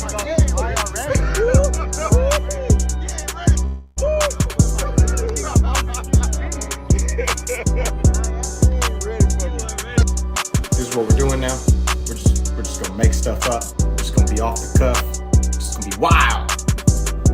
This is what we're doing now. We're just gonna make stuff up. We're just gonna be off the cuff. It's just gonna be wild.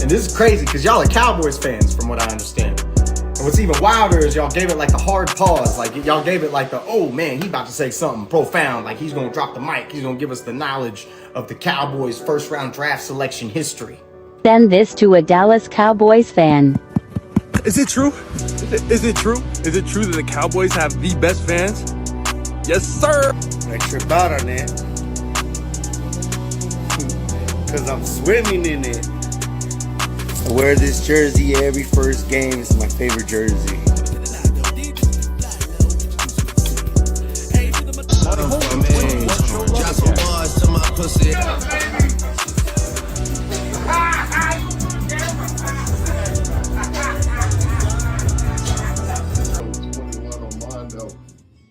And this is crazy because y'all are Cowboys fans, from what I understand. And what's even wilder is y'all gave it like the hard pause. Like y'all gave it like the, oh man, he about to say something profound. Like he's gonna drop the mic. He's gonna give us the knowledge of the Cowboys' first round draft selection history. Send this to a Dallas Cowboys fan. Is it true? Is it true? Is it true that the Cowboys have the best fans? Yes, sir. I trip out on it. Because I'm swimming in it. I wear this jersey every first game. It's my favorite jersey.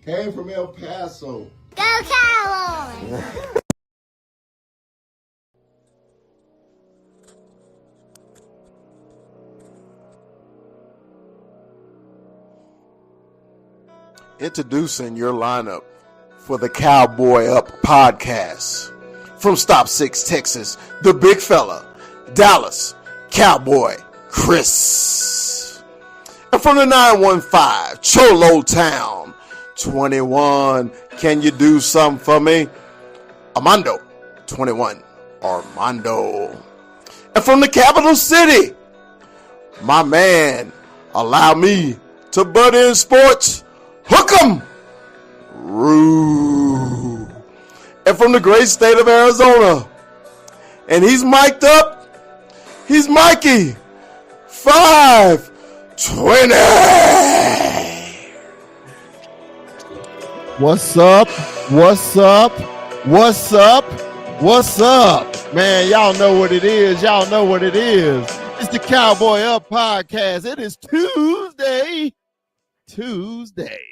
Came from El Paso. Go Cowboys! Introducing your lineup for the Cowboy Up podcast. From Stop 6, Texas, the big fella, Dallas, Cowboy Chris. And from the 915, Cholo Town, 21, can you do something for me? Armando, 21, Armando. And from the capital city, my man, allow me to butt in sports, hook 'em, Rue. And from the great state of Arizona, and he's mic'd up, he's Mikey, 520. What's up? What's up? What's up? What's up? Man, y'all know what it is. Y'all know what it is. It's the Cowboy Up podcast. It is Tuesday,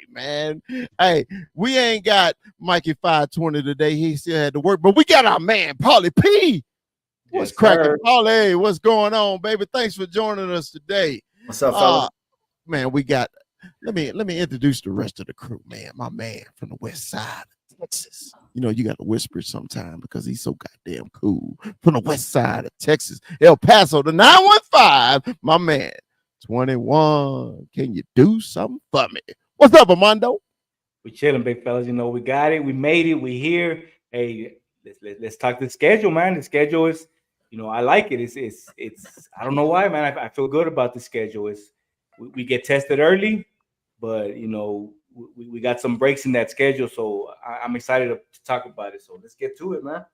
man. Hey, we ain't got Mikey 520 today. He still had to work, but we got our man, Paulie P. What's cracking, Paulie? What's going on, baby? Thanks for joining us today. What's up, fellas? Man, we got, let me introduce the rest of the crew, man. My man from the west side of Texas. You know, you got to whisper sometime because he's so goddamn cool. From the west side of Texas, El Paso, the 915, my man, 21. Can you do something for me? What's up, Armando? We chilling, big fellas. You know, we got it. We made it. We here. Hey, let's talk the schedule, man. The schedule is, you know, I like it. It's I don't know why, man. I feel good about the schedule. We get tested early, but you know, we got some breaks in that schedule, so I'm excited to talk about it. So let's get to it, man.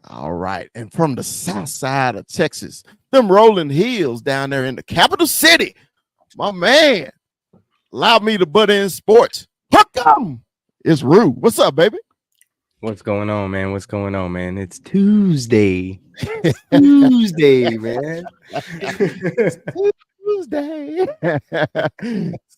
All right. And from the south side of Texas, them rolling hills down there in the capital city, my man, allow me to butt in sports. Hook 'em. It's Rue. What's up, baby? What's going on, man? What's going on, man? It's Tuesday. Tuesday, man. Tuesday.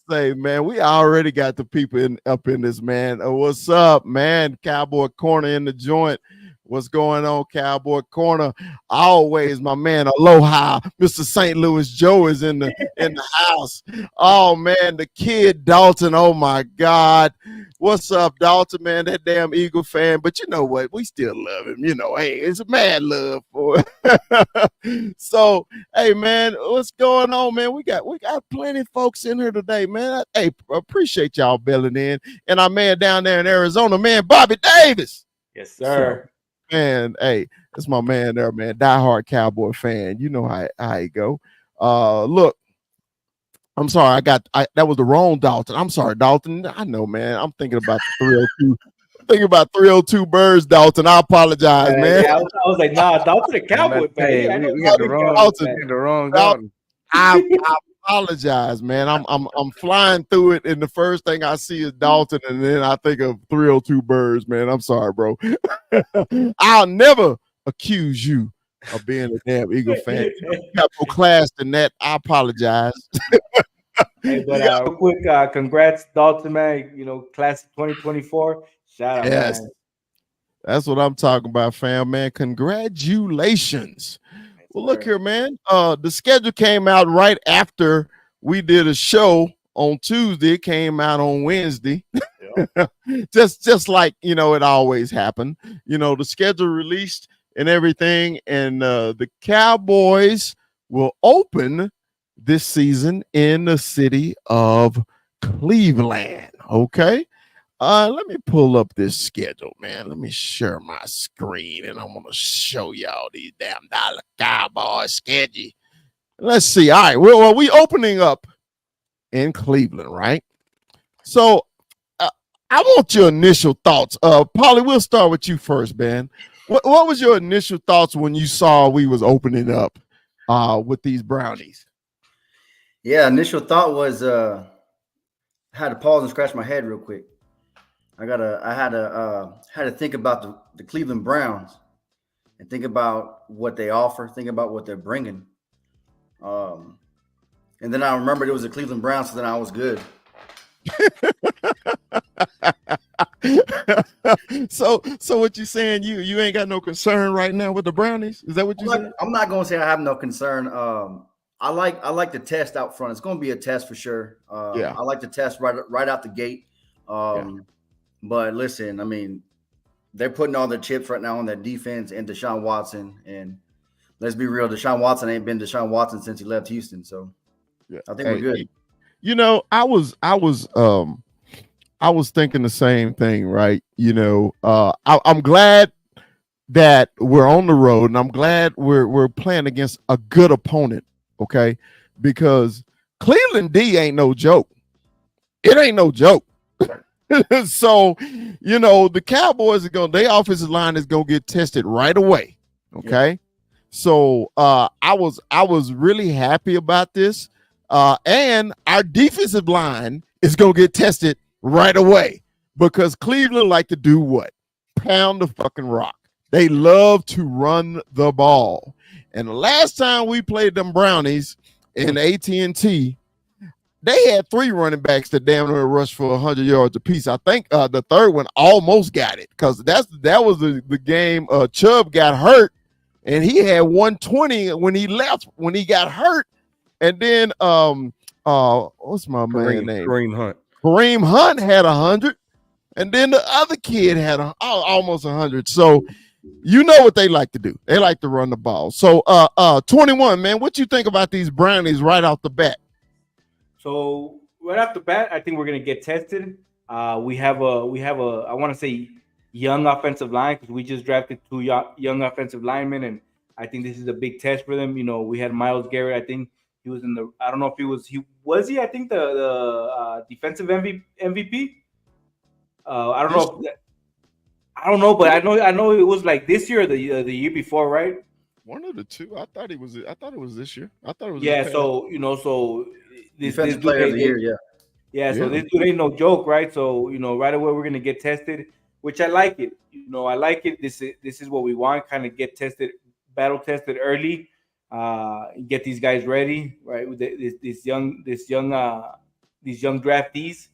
Say, man, we already got the people up in this, man. What's up, man? Cowboy Corner in the joint. What's going on, Cowboy Corner? Always, my man. Aloha, Mr. St. Louis Joe is in the house. Oh man, the kid Dalton. Oh my God, what's up, Dalton? Man, that damn Eagle fan. But you know what? We still love him. You know, hey, it's a mad love for it. So, hey, man, what's going on, man? We got plenty of folks in here today, man. Hey, appreciate y'all belling in, and our man down there in Arizona, man, Bobby Davis. Yes, sir. So, man, hey, that's my man there, man. Diehard Cowboy fan. You know how it go. Look, I'm sorry, that was the wrong Dalton. I'm sorry, Dalton. I know, man. I'm thinking about the 302. I'm thinking about 302 Birds, Dalton. I apologize, man. Yeah, I was like, nah, Dalton a Cowboy fan. We got the wrong Dalton. I apologize, man. I'm flying through it, and the first thing I see is Dalton, and then I think of 302 Birds, man. I'm sorry, bro. I'll never accuse you of being a damn Eagle fan. You got more class than that. I apologize. Hey, but real quick, congrats, Dalton, man. You know, class of 2024. Shout out, yes. man. That's what I'm talking about, fam, man. Congratulations. Well, look here, man. The schedule came out right after we did a show on Tuesday. It came out on Wednesday. just like it always happened. The schedule released and everything, and the Cowboys will open this season in the city of Cleveland. Okay. Let me pull up this schedule, man. Let me share my screen, and I'm gonna show y'all these damn Dallas Cowboys schedule. Let's see. All right, well, we opening up in Cleveland, right? So, I want your initial thoughts. Paulie, we'll start with you first, man. What was your initial thoughts when you saw we was opening up with these Brownies? Yeah, initial thought was I had to pause and scratch my head real quick. I had to think about the Cleveland Browns and think about what they offer, think about what they're bringing. And then I remembered it was the Cleveland Browns, so then I was good. so what you saying? You ain't got no concern right now with the Brownies? Is that what you said? I'm not going to say I have no concern. I like the test out front. It's going to be a test for sure. Yeah. I like the test right out the gate. But listen, I mean, they're putting all their chips right now on their defense and Deshaun Watson. And let's be real, Deshaun Watson ain't been Deshaun Watson since he left Houston. So yeah, I think we're good. I was thinking the same thing, right? I'm glad that we're on the road, and I'm glad we're playing against a good opponent, okay? Because Cleveland D ain't no joke. It ain't no joke. So, the Cowboys their offensive line is gonna get tested right away. Okay. Yeah. So I was really happy about this. And our defensive line is gonna get tested right away because Cleveland like to do what? Pound the fucking rock. They love to run the ball. And the last time we played them Brownies in AT&T, they had 3 running backs that damn near rushed for 100 yards apiece. I think the third one almost got it because that was the game. Chubb got hurt, and he had 120 when he left when he got hurt. And then what's my man name? Kareem Hunt had 100, and then the other kid had almost 100. So you know what they like to do? They like to run the ball. So 21, man, what you think about these Brownies right off the bat? So right off the bat, I think we're gonna get tested. We have a I want to say young offensive line because we just drafted 2 young offensive linemen, and I think this is a big test for them. We had Myles Garrett. I think he was in the. I don't know if he was. I think the defensive MVP. I don't know. I don't know, but I know it was like this year or the year before, right? One of the two. I thought it was this year. I thought it was. Yeah. So this player of the year. Yeah. Yeah. So this dude ain't no joke, right? So right away we're gonna get tested, which I like it. I like it. This is what we want. Kind of get tested, battle tested early. Get these guys ready, right? With these young draftees.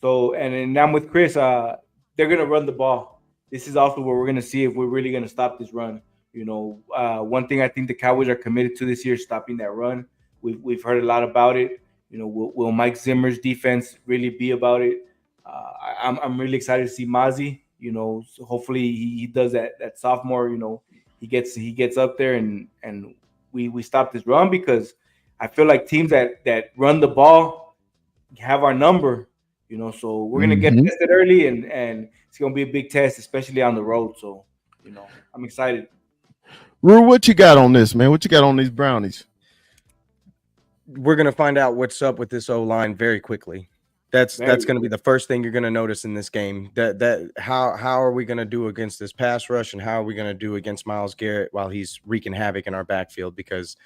So and then I'm with Chris. They're gonna run the ball. This is also where we're gonna see if we're really gonna stop this run. One thing I think the Cowboys are committed to this year is stopping that run. We've heard a lot about it. Will Mike Zimmer's defense really be about it? I'm really excited to see Mazi. So hopefully he does that sophomore. He gets up there and we stop this run because I feel like teams that run the ball have our number. So we're gonna get tested early and it's gonna be a big test, especially on the road. So I'm excited. Rue, what you got on this, man? What you got on these Brownies? We're gonna find out what's up with this O-line very quickly. That's gonna be the first thing you're gonna notice in this game. That how are we gonna do against this pass rush, and how are we gonna do against Myles Garrett while he's wreaking havoc in our backfield? Because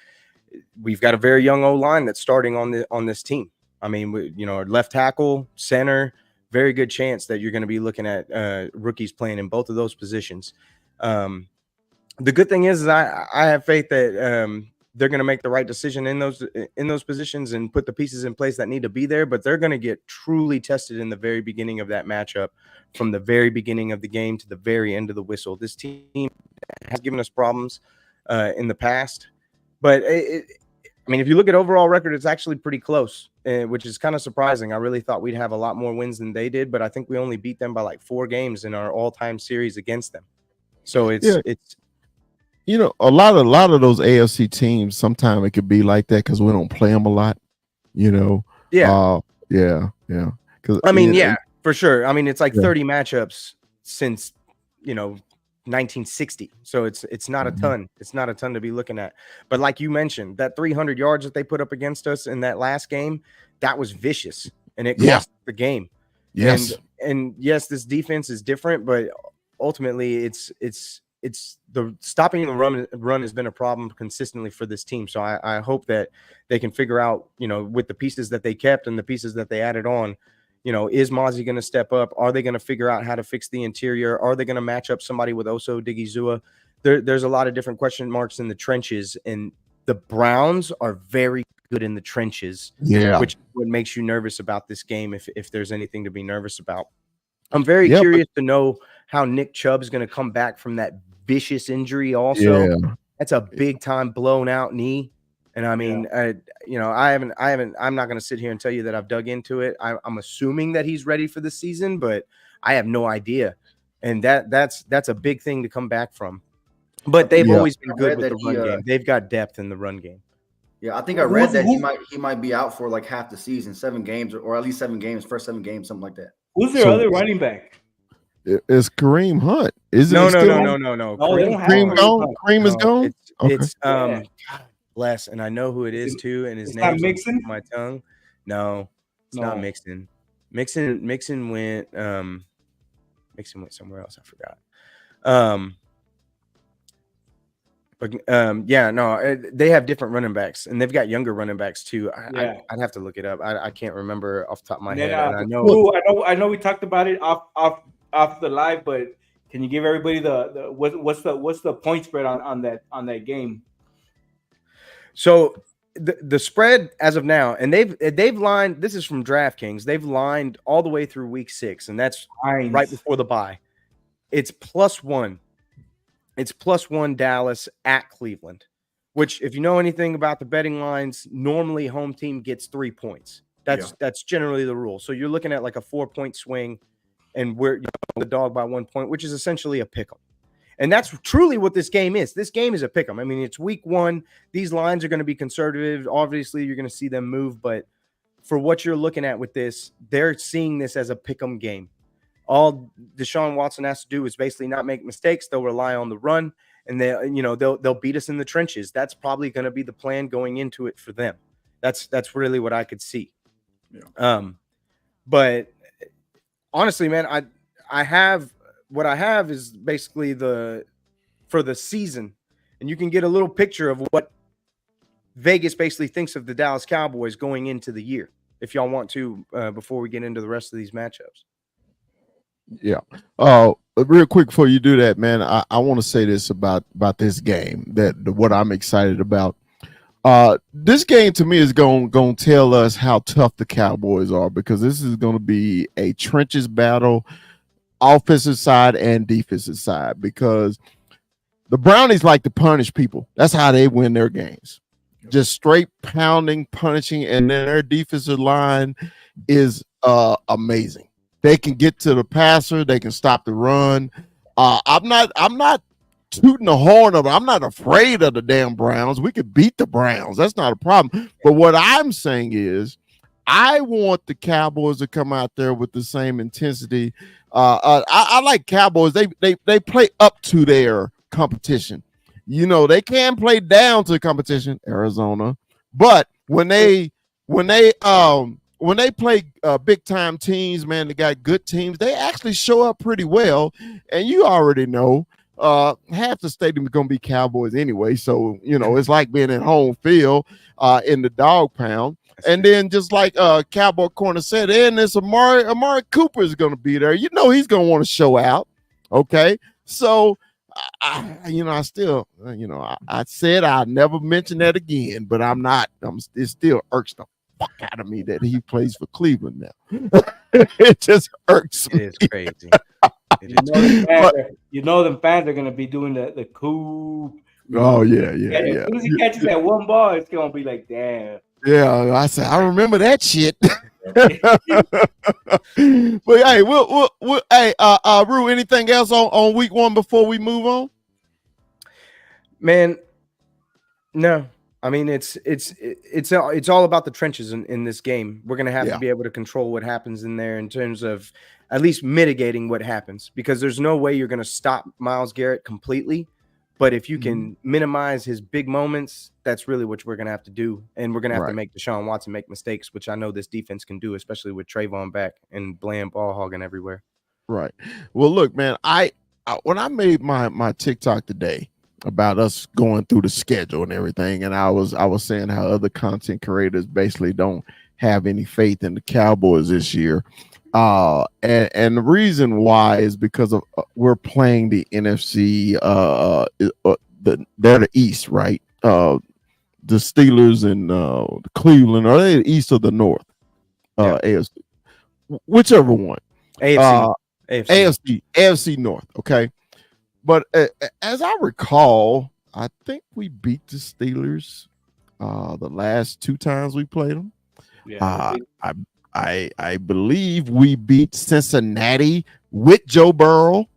we've got a very young O-line that's starting on this team. I mean, left tackle, center, very good chance that you're going to be looking at rookies playing in both of those positions. The good thing is I have faith that they're going to make the right decision in those positions and put the pieces in place that need to be there. But they're going to get truly tested in the very beginning of that matchup, from the very beginning of the game to the very end of the whistle. This team has given us problems in the past, but I mean, if you look at overall record, it's actually pretty close, which is kind of surprising. I really thought we'd have a lot more wins than they did, but I think we only beat them by like 4 games in our all-time series against them. So it's you know, a lot of those AFC teams, sometimes it could be like that because we don't play them a lot, you know. Yeah. Yeah. Because I mean, for sure. I mean, it's like 30 matchups since, 1960. So it's not a ton. It's not a ton to be looking at. But like you mentioned, that 300 yards that they put up against us in that last game, that was vicious, and it cost the game. Yes. And yes, this defense is different, but ultimately it's the stopping the run has been a problem consistently for this team. So I hope that they can figure out, with the pieces that they kept and the pieces that they added on, is Mozzie going to step up? Are they going to figure out how to fix the interior? Are they going to match up somebody with Oso Digizua? There's a lot of different question marks in the trenches, and the Browns are very good in the trenches, which is what makes you nervous about this game if there's anything to be nervous about. I'm very curious to know how Nick Chubb is going to come back from that vicious injury also. That's a big time blown out knee. And I mean, I'm not going to sit here and tell you that I've dug into it. I'm assuming that he's ready for the season, but I have no idea. And that's a big thing to come back from. But they've always been good with the run game. They've got depth in the run game. Yeah, I think I read that he might be out for like half the season, 7 games, or at least 7 games, first 7 games, something like that. Who's their other running back? It's Kareem Hunt. No. Kareem is gone. It's God bless, and I know who it is too, and his name's on my tongue. No, it's not Mixon. Mixon went somewhere else. I forgot. They have different running backs, and they've got younger running backs too. I'd have to look it up. I can't remember off the top of my head. And I know we talked about it off the live, but can you give everybody what's the point spread on that game? So the spread as of now, and they've lined, this is from DraftKings, they've lined all the way through week 6, and that's right before the bye. It's +1. It's +1 Dallas at Cleveland, which, if you know anything about the betting lines, normally home team gets 3 points. That's generally the rule. So you're looking at like a 4-point swing, and we're the dog by 1 point, which is essentially a pick 'em. And that's truly what this game is. This game is a pick 'em. I mean, it's week 1. These lines are going to be conservative. Obviously, you're going to see them move, but for what you're looking at with this, they're seeing this as a pick 'em game. All Deshaun Watson has to do is basically not make mistakes. They'll rely on the run, and they'll beat us in the trenches. That's probably going to be the plan going into it for them. That's really what I could see. But honestly, man, I have is basically for the season, and you can get a little picture of what Vegas basically thinks of the Dallas Cowboys going into the year, if y'all want to, before we get into the rest of these matchups. Yeah. Real quick before you do that, man, I want to say this about this game, what I'm excited about. This game to me is going to tell us how tough the Cowboys are, because this is going to be a trenches battle, offensive side and defensive side, because the Brownies like to punish people. That's how they win their games. Just straight pounding, punishing, and then their defensive line is amazing. They can get to the passer. They can stop the run. I'm not tooting the horn of it. I'm not afraid of the damn Browns. We could beat the Browns. That's not a problem. But what I'm saying is, I want the Cowboys to come out there with the same intensity. I like Cowboys. They play up to their competition. They can play down to the competition, Arizona, but when they play big time teams, man, they got good teams. They actually show up pretty well, and you already know half the stadium is going to be Cowboys anyway. So it's like being at home field in the dog pound. And then just like Cowboy Corner said, and this Amari Cooper is going to be there. He's going to want to show out. Okay, so I still, I said I'd never mention that again, but I'm not. It still irks the fuck out of me that he plays for Cleveland now. It just irks It me. is crazy. You know them fans are gonna be doing the coup. Oh yeah, As yeah. soon as he catches that one ball, it's gonna be like, damn. Yeah, I said I remember that shit. But hey, we'll hey, Rue, anything else on week 1 before we move on? Man, no. I mean, it's all about the trenches in this game. We're gonna have to be able to control what happens in there in terms of at least mitigating what happens, because there's no way you're gonna stop Myles Garrett completely. But if you can minimize his big moments, that's really what we're gonna have to do. And we're gonna have to make Deshaun Watson make mistakes, which I know this defense can do, especially with Trayvon back and Bland ball hogging everywhere. Right. Well, look, man, I when I made my TikTok today about us going through the schedule and everything, and I was saying how other content creators basically don't have any faith in the Cowboys this year. And the reason why is because of we're playing the NFC, they're the East, right? The Steelers and the Cleveland, are they the East or the North? AFC, whichever one. AFC North. Okay, but as I recall, I think we beat the Steelers the last 2 times we played them. Yeah, I believe we beat Cincinnati with Joe Burrow.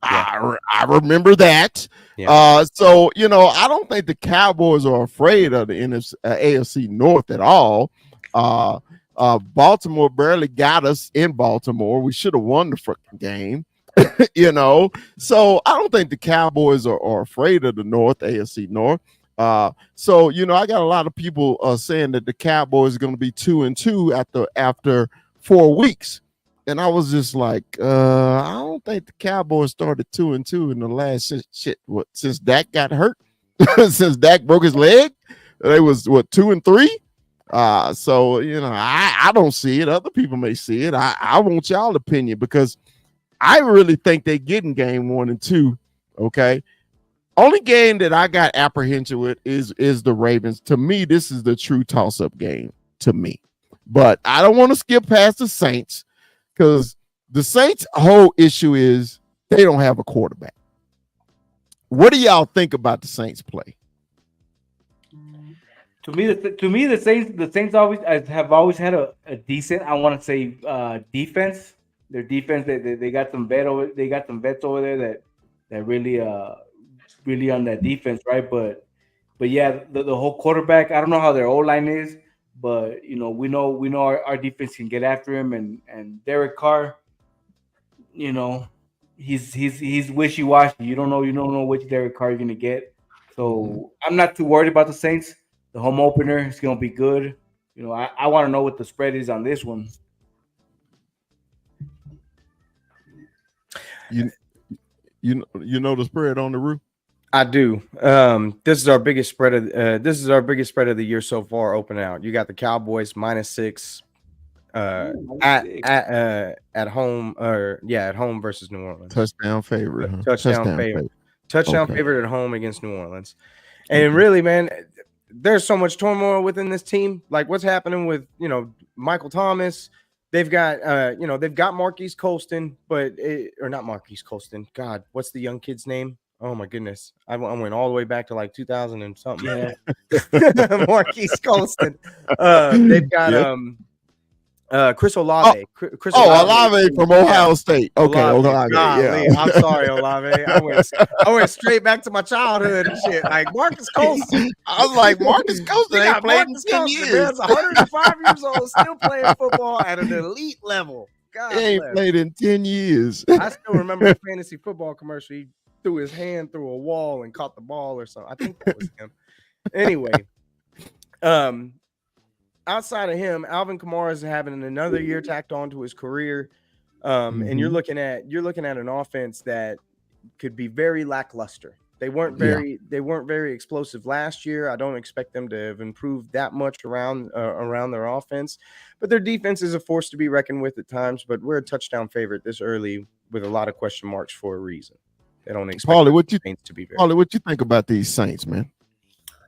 Yeah. I remember that. Yeah. So, I don't think the Cowboys are afraid of the AFC North at all. Baltimore barely got us in Baltimore. We should have won the freaking game. So I don't think the Cowboys are afraid of the AFC North. So I got a lot of people saying that the Cowboys are going to be 2-2 after 4 weeks, and I was just like, I don't think the Cowboys started 2-2 in the last since Dak got hurt, since Dak broke his leg. They was 2-3. So I don't see it. Other people may see it. I want y'all opinion, because I really think they get in game 1 and 2. Okay. Only game that I got apprehension with is the Ravens. To me, this is the true toss-up game to me. But I don't want to skip past the Saints, because the Saints' whole issue is they don't have a quarterback. What do y'all think about the Saints' play? To me, the Saints have always had a decent, I want to say, defense. Their defense, they got some vets over there that really on that defense, right? But yeah, the whole quarterback, I don't know how their O-line is, but we know our defense can get after him, and Derek Carr, he's wishy-washy. You don't know which Derek Carr you're gonna get. So I'm not too worried about the Saints. The home opener is gonna be good. I want to know what the spread is on this one. You know the spread on the roof? I do. This is our biggest spread of the year so far. Open out. You got the Cowboys -6 at home, at home versus New Orleans. Touchdown favorite. Touchdown favorite at home against New Orleans. And really, man, there's so much turmoil within this team. Like, what's happening with Michael Thomas? They've got Marquise Colston, or not Marquise Colston. God, what's the young kid's name? Oh my goodness, I went all the way back to like 2000 and something. Yeah, Marquise Colston. They've got Chris Olave. Olave from Ohio State. Okay, Olave. Yeah. I'm sorry, Olave. I went straight back to my childhood and shit. Like Marcus Colston. I was like, Marcus Colston ain't played in 10 years. 105 years old, still playing football at an elite level. God, he ain't played in 10 years. I still remember a fantasy football commercial. He threw his hand through a wall and caught the ball or something. I think that was him. Anyway, outside of him, Alvin Kamara is having another year tacked on to his career, and you're looking at an offense that could be very lackluster. They weren't very explosive last year. I don't expect them to have improved that much around their offense, but their defense is a force to be reckoned with at times. But we're a touchdown favorite this early with a lot of question marks for a reason. They don't expect Paulie, the Saints to be very. what you think about these Saints, man?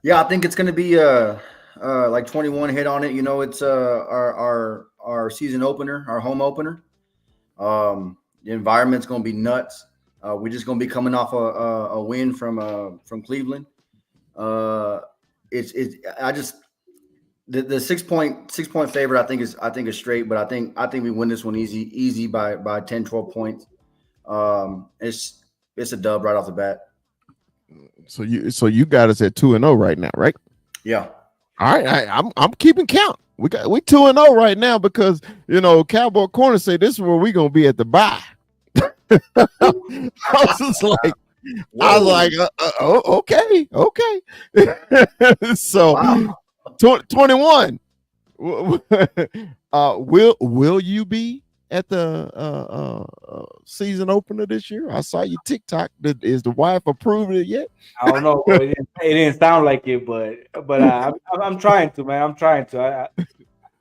Yeah, I think it's going to be like 21 hit on it. You know, it's our season opener, our home opener. The environment's going to be nuts. We're just going to be coming off a win from Cleveland. The 6-point favorite I think is straight, but I think we win this one easy by 10, 12 points. It's a dub right off the bat. So you got us at 2-0 right now, right? Yeah. All right, I'm keeping count. We 2-0 right now because Cowboy Corner say this is where we gonna be at the bye. I was like, okay. So Wow. 21. Will you be at the season opener this year? I saw your TikTok. Is the wife approved it yet? I don't know, bro. It didn't sound like it, but I'm trying to, man. I'm trying to.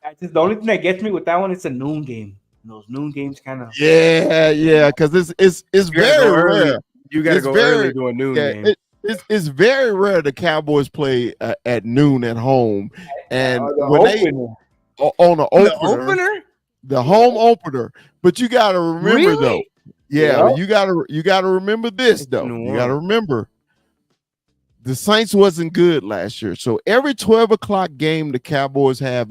I just the only thing that gets me with that one is a noon game. Those noon games kind of. Yeah, because it's very rare. You got to go early to a noon game. It's very rare the Cowboys play at noon at home, and when they on the opener. The home opener, but you got to remember though. Yeah, you got to remember this though. You got to remember the Saints wasn't good last year, so every 12 o'clock game the Cowboys have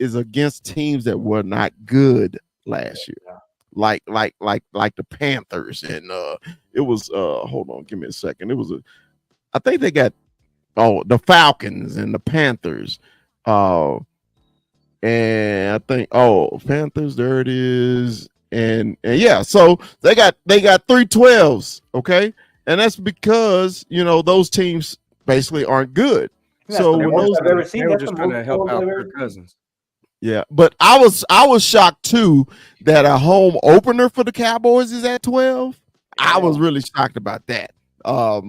is against teams that were not good last year, like the Panthers, and it was hold on, give me a second. It was I think they got the Falcons and the Panthers. And I think Panthers, there it is, and yeah, so they got 3 12s, okay, and that's because those teams basically aren't good. So when I've ever seen, they were just trying to help out their cousins. Yeah, but I was shocked too that a home opener for the Cowboys is at 12. I was really shocked about that. I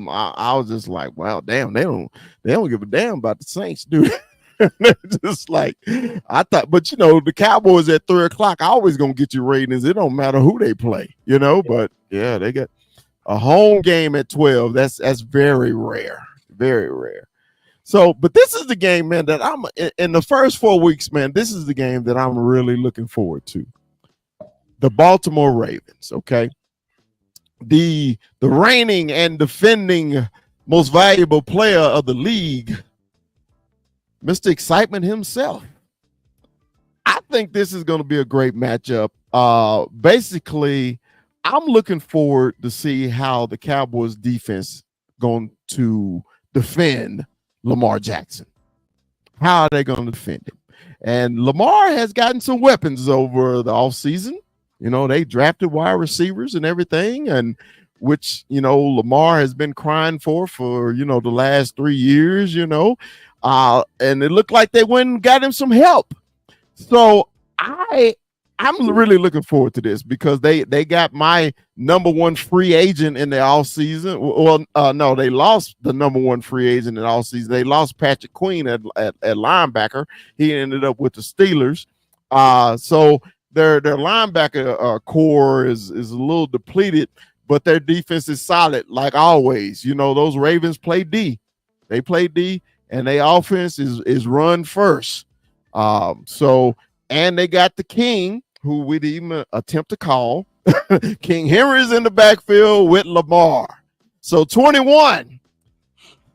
was just like, wow, damn, they don't give a damn about the Saints, dude. Just like I thought, but the Cowboys at 3 o'clock always gonna get you ratings. It don't matter who they play, But yeah, they got a home game at 12. That's very rare, very rare. So, but this is the game, man, that I'm in the first 4 weeks, man. This is the game that I'm really looking forward to. The Baltimore Ravens, okay. The reigning and defending most valuable player of the league, Mr. Excitement himself. I think this is going to be a great matchup. Basically, I'm looking forward to see how the Cowboys defense going to defend Lamar Jackson. How are they going to defend him? And Lamar has gotten some weapons over the offseason. They drafted wide receivers and everything, and which, Lamar has been crying for the last 3 years, and it looked like they went and got him some help. So I'm really looking forward to this because they got my number one free agent in the all season. Well, no, they lost the number one free agent in all season. They lost Patrick Queen at linebacker. He ended up with the Steelers. So their linebacker core is a little depleted, but their defense is solid like always. Those Ravens play D. They play D. And their offense is run first. And they got the King, who we'd even attempt to call. King Henry's in the backfield with Lamar. So 21.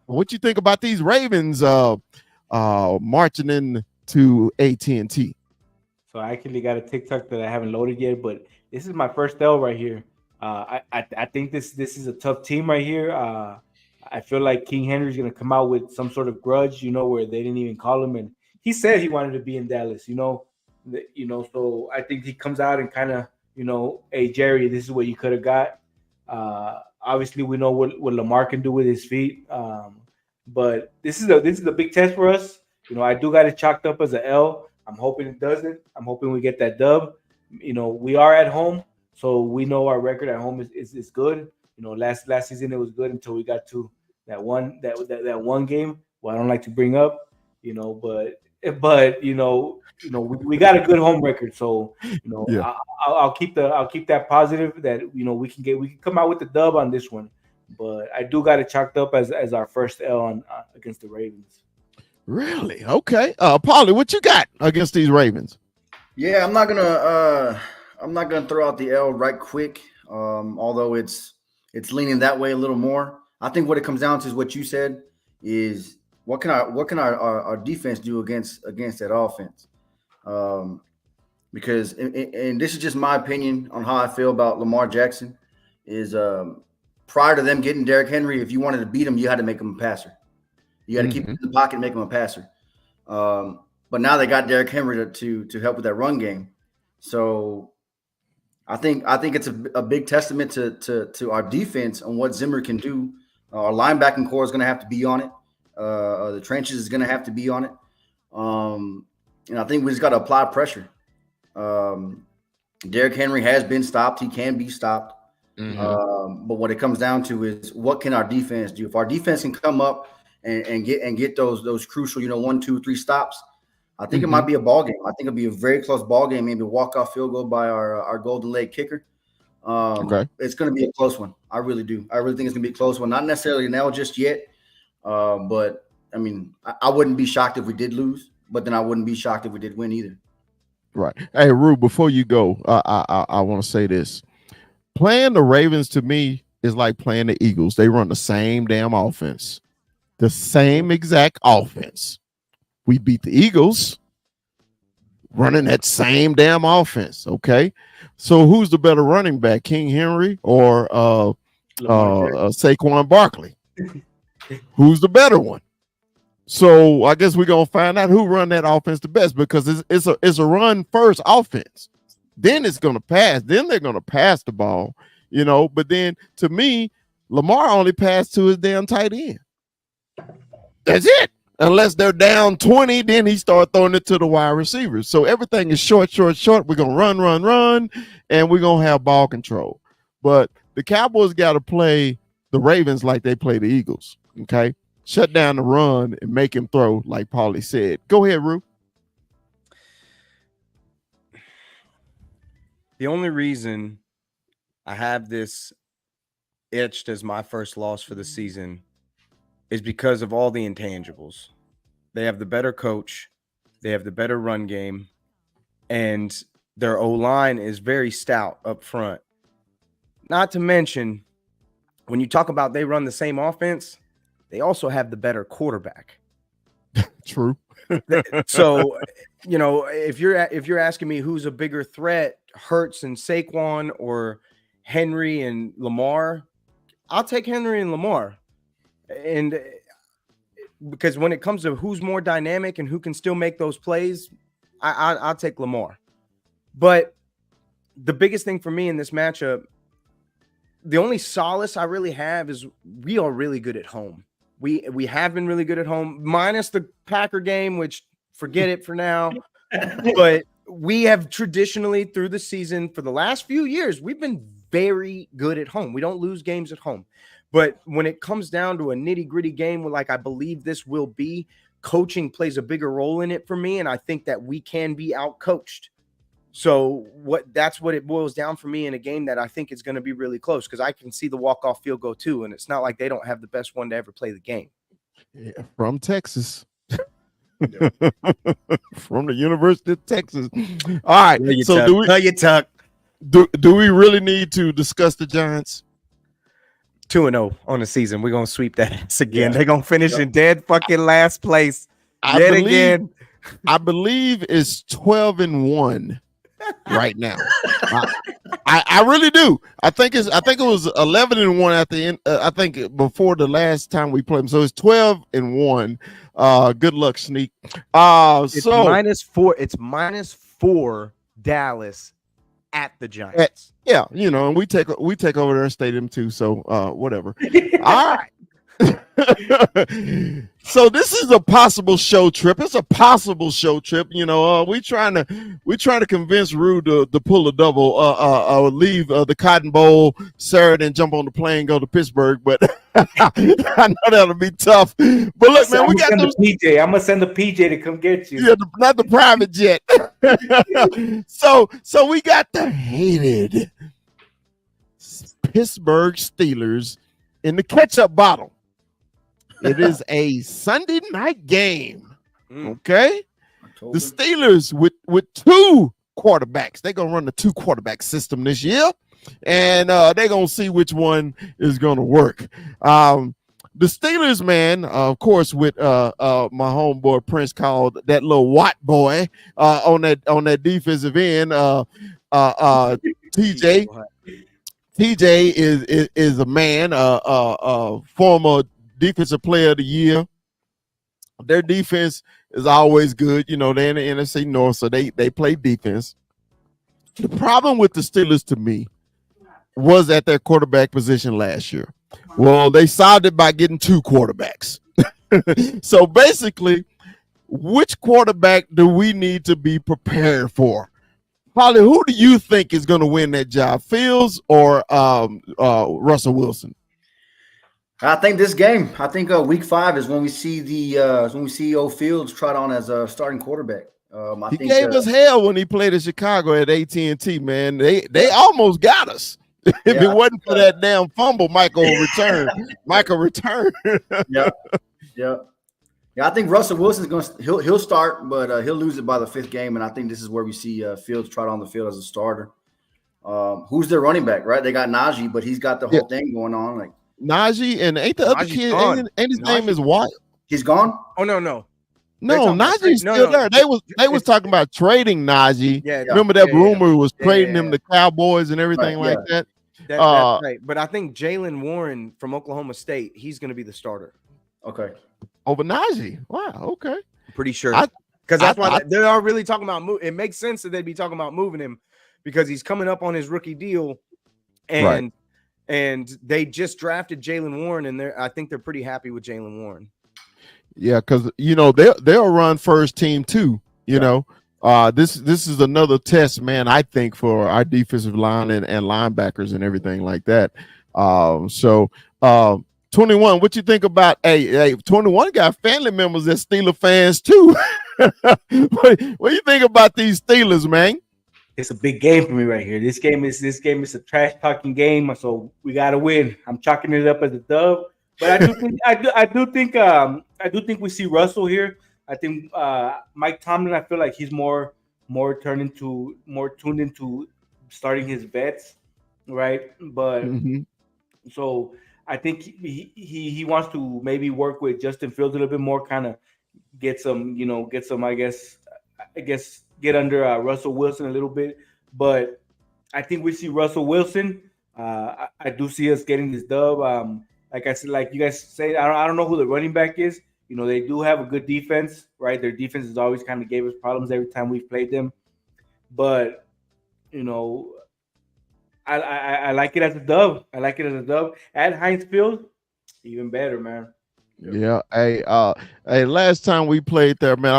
What you think about these Ravens marching into AT&T? So I actually got a TikTok that I haven't loaded yet, but this is my first L right here. I think this is a tough team right here. I feel like King Henry's going to come out with some sort of grudge, where they didn't even call him. And he said he wanted to be in Dallas, so I think he comes out and kind of, hey, Jerry, this is what you could have got. Obviously, we know what Lamar can do with his feet. But this is a big test for us. I do got it chalked up as an L. I'm hoping it doesn't. I'm hoping we get that dub. We are at home, so we know our record at home is good. Last season it was good until we got to that one game. Well, I don't like to bring up, but but we got a good home record, so Yeah. I'll keep that positive that we can come out with the dub on this one, but I do got it chalked up as our first L on against the Ravens. Really? Okay. Paulie, what you got against these Ravens? Yeah, I'm not gonna throw out the L right quick. Although it's leaning that way a little more. I think what it comes down to is what you said is what can our defense do against that offense? Because and this is just my opinion on how I feel about Lamar Jackson. Is prior to them getting Derrick Henry, if you wanted to beat him, you had to make him a passer. You had to keep him in the pocket and make him a passer. But now they got Derrick Henry to help with that run game. So I think it's a big testament to our defense on what Zimmer can do. Our linebacking core is going to have to be on it. The trenches is going to have to be on it. And I think we just got to apply pressure. Derrick Henry has been stopped. He can be stopped. But what it comes down to is what can our defense do? If our defense can come up and get those crucial, 1, 2, 3 stops, I think it might be a ball game. I think it'll be a very close ball game, maybe a walk-off field goal by our golden leg kicker. It's going to be a close one. I really do. I really think it's going to be a close one. Not necessarily now just yet, but I mean, I wouldn't be shocked if we did lose, but then I wouldn't be shocked if we did win either. Right. Hey, Rue, before you go, I want to say this. Playing the Ravens to me is like playing the Eagles. They run the same damn offense, the same exact offense. We beat the Eagles running that same damn offense. Okay. So who's the better running back, King Henry or Saquon Barkley? Who's the better one? So I guess we're gonna find out who run that offense the best, because it's a run first offense. Then it's gonna pass. Then they're gonna pass the ball, But then to me, Lamar only passed to his damn tight end. That's it. Unless they're down 20, then he start throwing it to the wide receivers. So everything is short. We're gonna run, and we're gonna have ball control. But the Cowboys got to play the Ravens like they play the Eagles. Okay. Shut down the run and make him throw, like Paulie said. Go ahead, Rue. The only reason I have this etched as my first loss for the season is because of all the intangibles. They have the better coach, they have the better run game, and their O-line is very stout up front. Not to mention, when you talk about they run the same offense, they also have the better quarterback. True. So, if you're asking me who's a bigger threat, Hurts and Saquon or Henry and Lamar, I'll take Henry and Lamar. And because when it comes to who's more dynamic and who can still make those plays, I'll take Lamar. But the biggest thing for me in this matchup, the only solace I really have is we are really good at home. We have been really good at home, minus the Packer game, which forget it for now. But we have traditionally through the season for the last few years, we've been very good at home. We don't lose games at home. But when it comes down to a nitty-gritty game, like I believe this will be, coaching plays a bigger role in it for me, and I think that we can be out-coached. So that's what it boils down for me in a game that I think is going to be really close, because I can see the walk-off field goal too, and it's not like they don't have the best one to ever play the game. Yeah, from Texas. From the University of Texas. All right. So do we really need to discuss the Giants? 2-0 on the season. We're gonna sweep that ass again. They're gonna finish in dead fucking last place again. I believe it's 12-1 right now. I really do. I think it was 11-1 at the end. I think before the last time we played them. So it's 12-1. Good luck, Sneak. It's -4. It's -4 Dallas at the Giants. And we take over their stadium too. So whatever. All right. So this is a possible show trip. It's a possible show trip. You know, we trying to convince Rude to pull a double, leave the Cotton Bowl Saturday and jump on the plane, go to Pittsburgh. But I know that'll be tough. But look, man, we got those. PJ. I'm gonna send the PJ to come get you. Yeah, not the private jet. So we got the hated Pittsburgh Steelers in the ketchup bottle. It is a Sunday night game. Okay. The Steelers with two quarterbacks. They're gonna run the 2 quarterback system this year, and they're gonna see which one is gonna work. The Steelers, man, of course, with my homeboy Prince called that little Watt boy on that defensive end. TJ is a man, former defensive player of the year. Their defense is always good. You know, they're in the NFC North, so they play defense. The problem with the Steelers, to me, was at their quarterback position last year. Well, they solved it by getting 2 quarterbacks. So basically, which quarterback do we need to be prepared for? Holly, who do you think is going to win that job, Fields or Russell Wilson? I think this game. I think week 5 is when we see old Fields trot on as a starting quarterback. He gave us hell when he played in Chicago at AT&T. Man, they almost got us. If it wasn't for that damn fumble, Michael returned. Yeah. I think Russell Wilson's he'll start, but he'll lose it by the 5th game, and I think this is where we see Fields trot on the field as a starter. Who's their running back? Right, they got Najee, but he's got the whole thing going on. Like Najee, and ain't the other kid? Ain't his name is Watt? He's gone. Oh no. Najee's still there. They was talking about trading Najee. Yeah, remember that rumor was trading him to Cowboys and everything like that. That's right. But I think Jalen Warren from Oklahoma State, he's going to be the starter. Okay. Over Najee. Wow. Okay. I'm pretty sure. Because that's why they are really talking about moving. It makes sense that they'd be talking about moving him because he's coming up on his rookie deal, and they just drafted Jalen Warren, and I think they're pretty happy with Jalen Warren. Yeah, because they'll run first team too. You know, this is another test, man. I think for our defensive line and linebackers and everything like that. 21, what you think about? Hey, 21 got family members that Steeler fans too. What do you think about these Steelers, man? It's a big game for me right here. This game is a trash talking game, so we gotta win. I'm chalking it up as a dub, but I do think we see Russell here. I think Mike Tomlin. I feel like he's more tuned into starting his vets, right? But so I think he wants to maybe work with Justin Fields a little bit more, kind of get some, I guess get under Russell Wilson a little bit. But I think we see Russell Wilson. I do see us getting this dub. Like I said, like you guys say, I don't know who the running back is. You know, they do have a good defense, right? Their defense has always kind of gave us problems every time we've played them. But, I like it as a dub. At Heinz Field, even better, man. Yeah. Hey, last time we played there, man,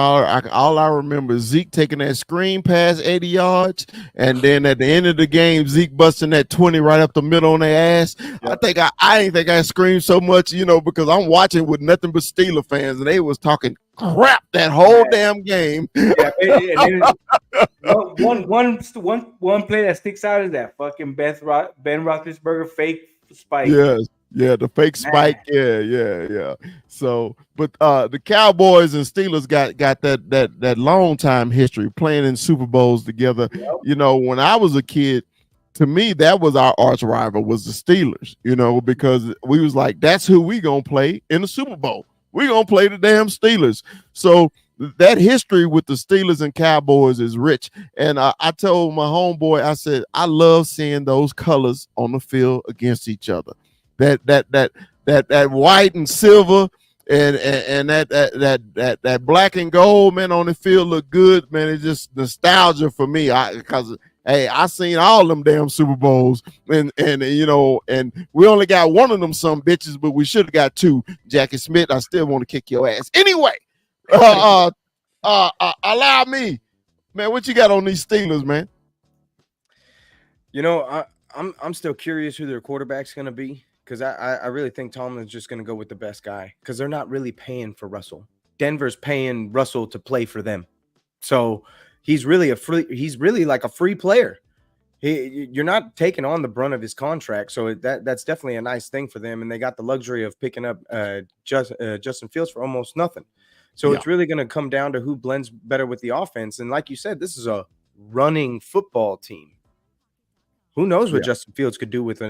all I remember is Zeke taking that screen pass 80 yards, and then at the end of the game, Zeke busting that 20 right up the middle on their ass. Yeah. I didn't think I screamed so much, because I'm watching with nothing but Steeler fans, and they was talking crap that whole damn game. Yeah, one play that sticks out is that fucking Ben Roethlisberger fake spike. Yes. Yeah, the fake spike. Yeah. So, but the Cowboys and Steelers got that long time history playing in Super Bowls together. Yep. When I was a kid, to me that was our arch rival was the Steelers. Because we was like, that's who we gonna play in the Super Bowl. We gonna play the damn Steelers. So that history with the Steelers and Cowboys is rich. And I told my homeboy, I said, I love seeing those colors on the field against each other. That white and silver and that black and gold, man, on the field look good, man. It's just nostalgia for me. Because Hey, I seen all them damn Super Bowls, and you know, and we only got one of them some bitches, but we should have got two. Jackie Smith, I still want to kick your ass. Anyway, allow me, man. What you got on these Steelers, man? You know, I'm still curious who their quarterback's going to be, because I really think Tomlin's just going to go with the best guy, because they're not really paying for Russell. Denver's paying Russell to play for them, so he's really like a free player. You're not taking on the brunt of his contract, so that's definitely a nice thing for them. And they got the luxury of picking up Justin Fields for almost nothing. So it's really going to come down to who blends better with the offense. And like you said, this is a running football team. Who knows what Justin Fields could do with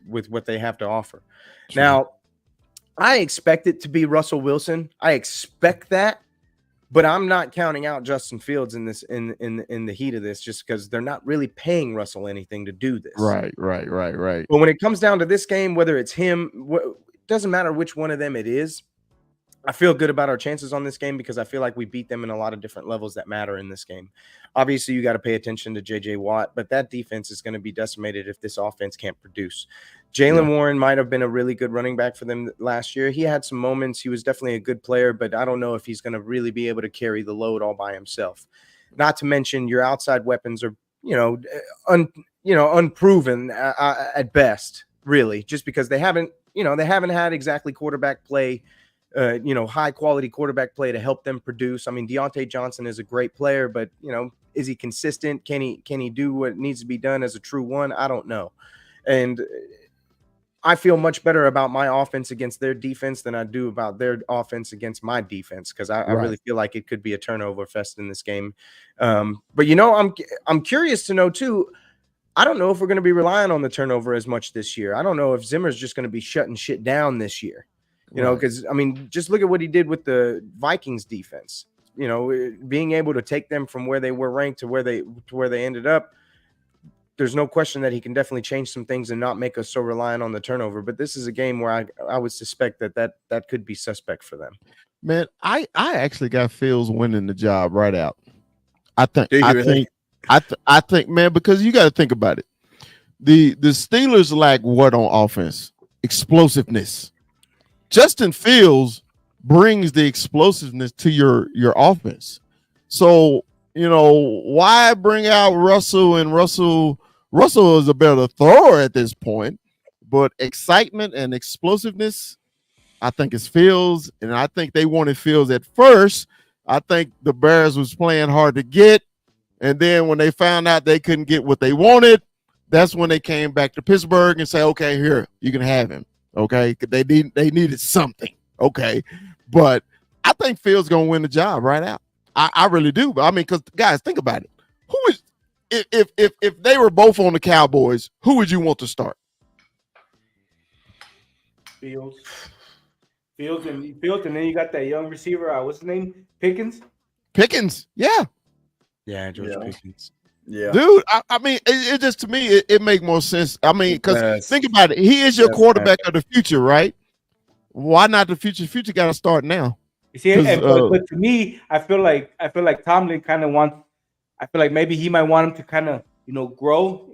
what they have to offer? Sure. Now, I expect it to be Russell Wilson. I expect that. But I'm not counting out Justin Fields in this in the heat of this, just because they're not really paying Russell anything to do this. Right. But when it comes down to this game, whether it's him, it doesn't matter which one of them it is. I feel good about our chances on this game, because I feel like we beat them in a lot of different levels that matter in this game. Obviously, you got to pay attention to J.J. Watt, but that defense is going to be decimated if this offense can't produce. Jalen Warren might have been a really good running back for them last year. He had some moments. He was definitely a good player, but I don't know if he's going to really be able to carry the load all by himself. Not to mention your outside weapons are, unproven at best, really, just because they haven't had exactly quarterback play. High quality quarterback play to help them produce. I mean, Deontay Johnson is a great player, but is he consistent? Can he do what needs to be done as a true one? I don't know. And I feel much better about my offense against their defense than I do about their offense against my defense, because I really feel like it could be a turnover fest in this game. But I'm curious to know too. I don't know if we're going to be relying on the turnover as much this year. I don't know if Zimmer's just going to be shutting shit down this year. Because I mean, just look at what he did with the Vikings defense. Being able to take them from where they were ranked to where they ended up. There's no question that he can definitely change some things and not make us so reliant on the turnover. But this is a game where I would suspect that could be suspect for them. Man, I actually got Fields winning the job right out. I think, man, because you got to think about it. The Steelers lack what on offense? Explosiveness. Justin Fields brings the explosiveness to your offense. So, why bring out Russell? And Russell is a better thrower at this point, but excitement and explosiveness, I think it's Fields, and I think they wanted Fields at first. I think the Bears was playing hard to get, and then when they found out they couldn't get what they wanted, that's when they came back to Pittsburgh and say, okay, here, you can have him. Okay, they needed something. Okay, but I think Fields gonna win the job right out. I really do. I mean, because guys, think about it. Who is if they were both on the Cowboys, who would you want to start? Fields, and then you got that young receiver. What's his name? Pickens. Yeah, George Pickens. Yeah, dude. I mean, it just, to me, it make more sense. I mean, because think about it. He is your quarterback of the future, right? Why not the future? Future got to start now. You see, but to me, I feel like Tomlin kind of wants. I feel like maybe he might want him to kind of grow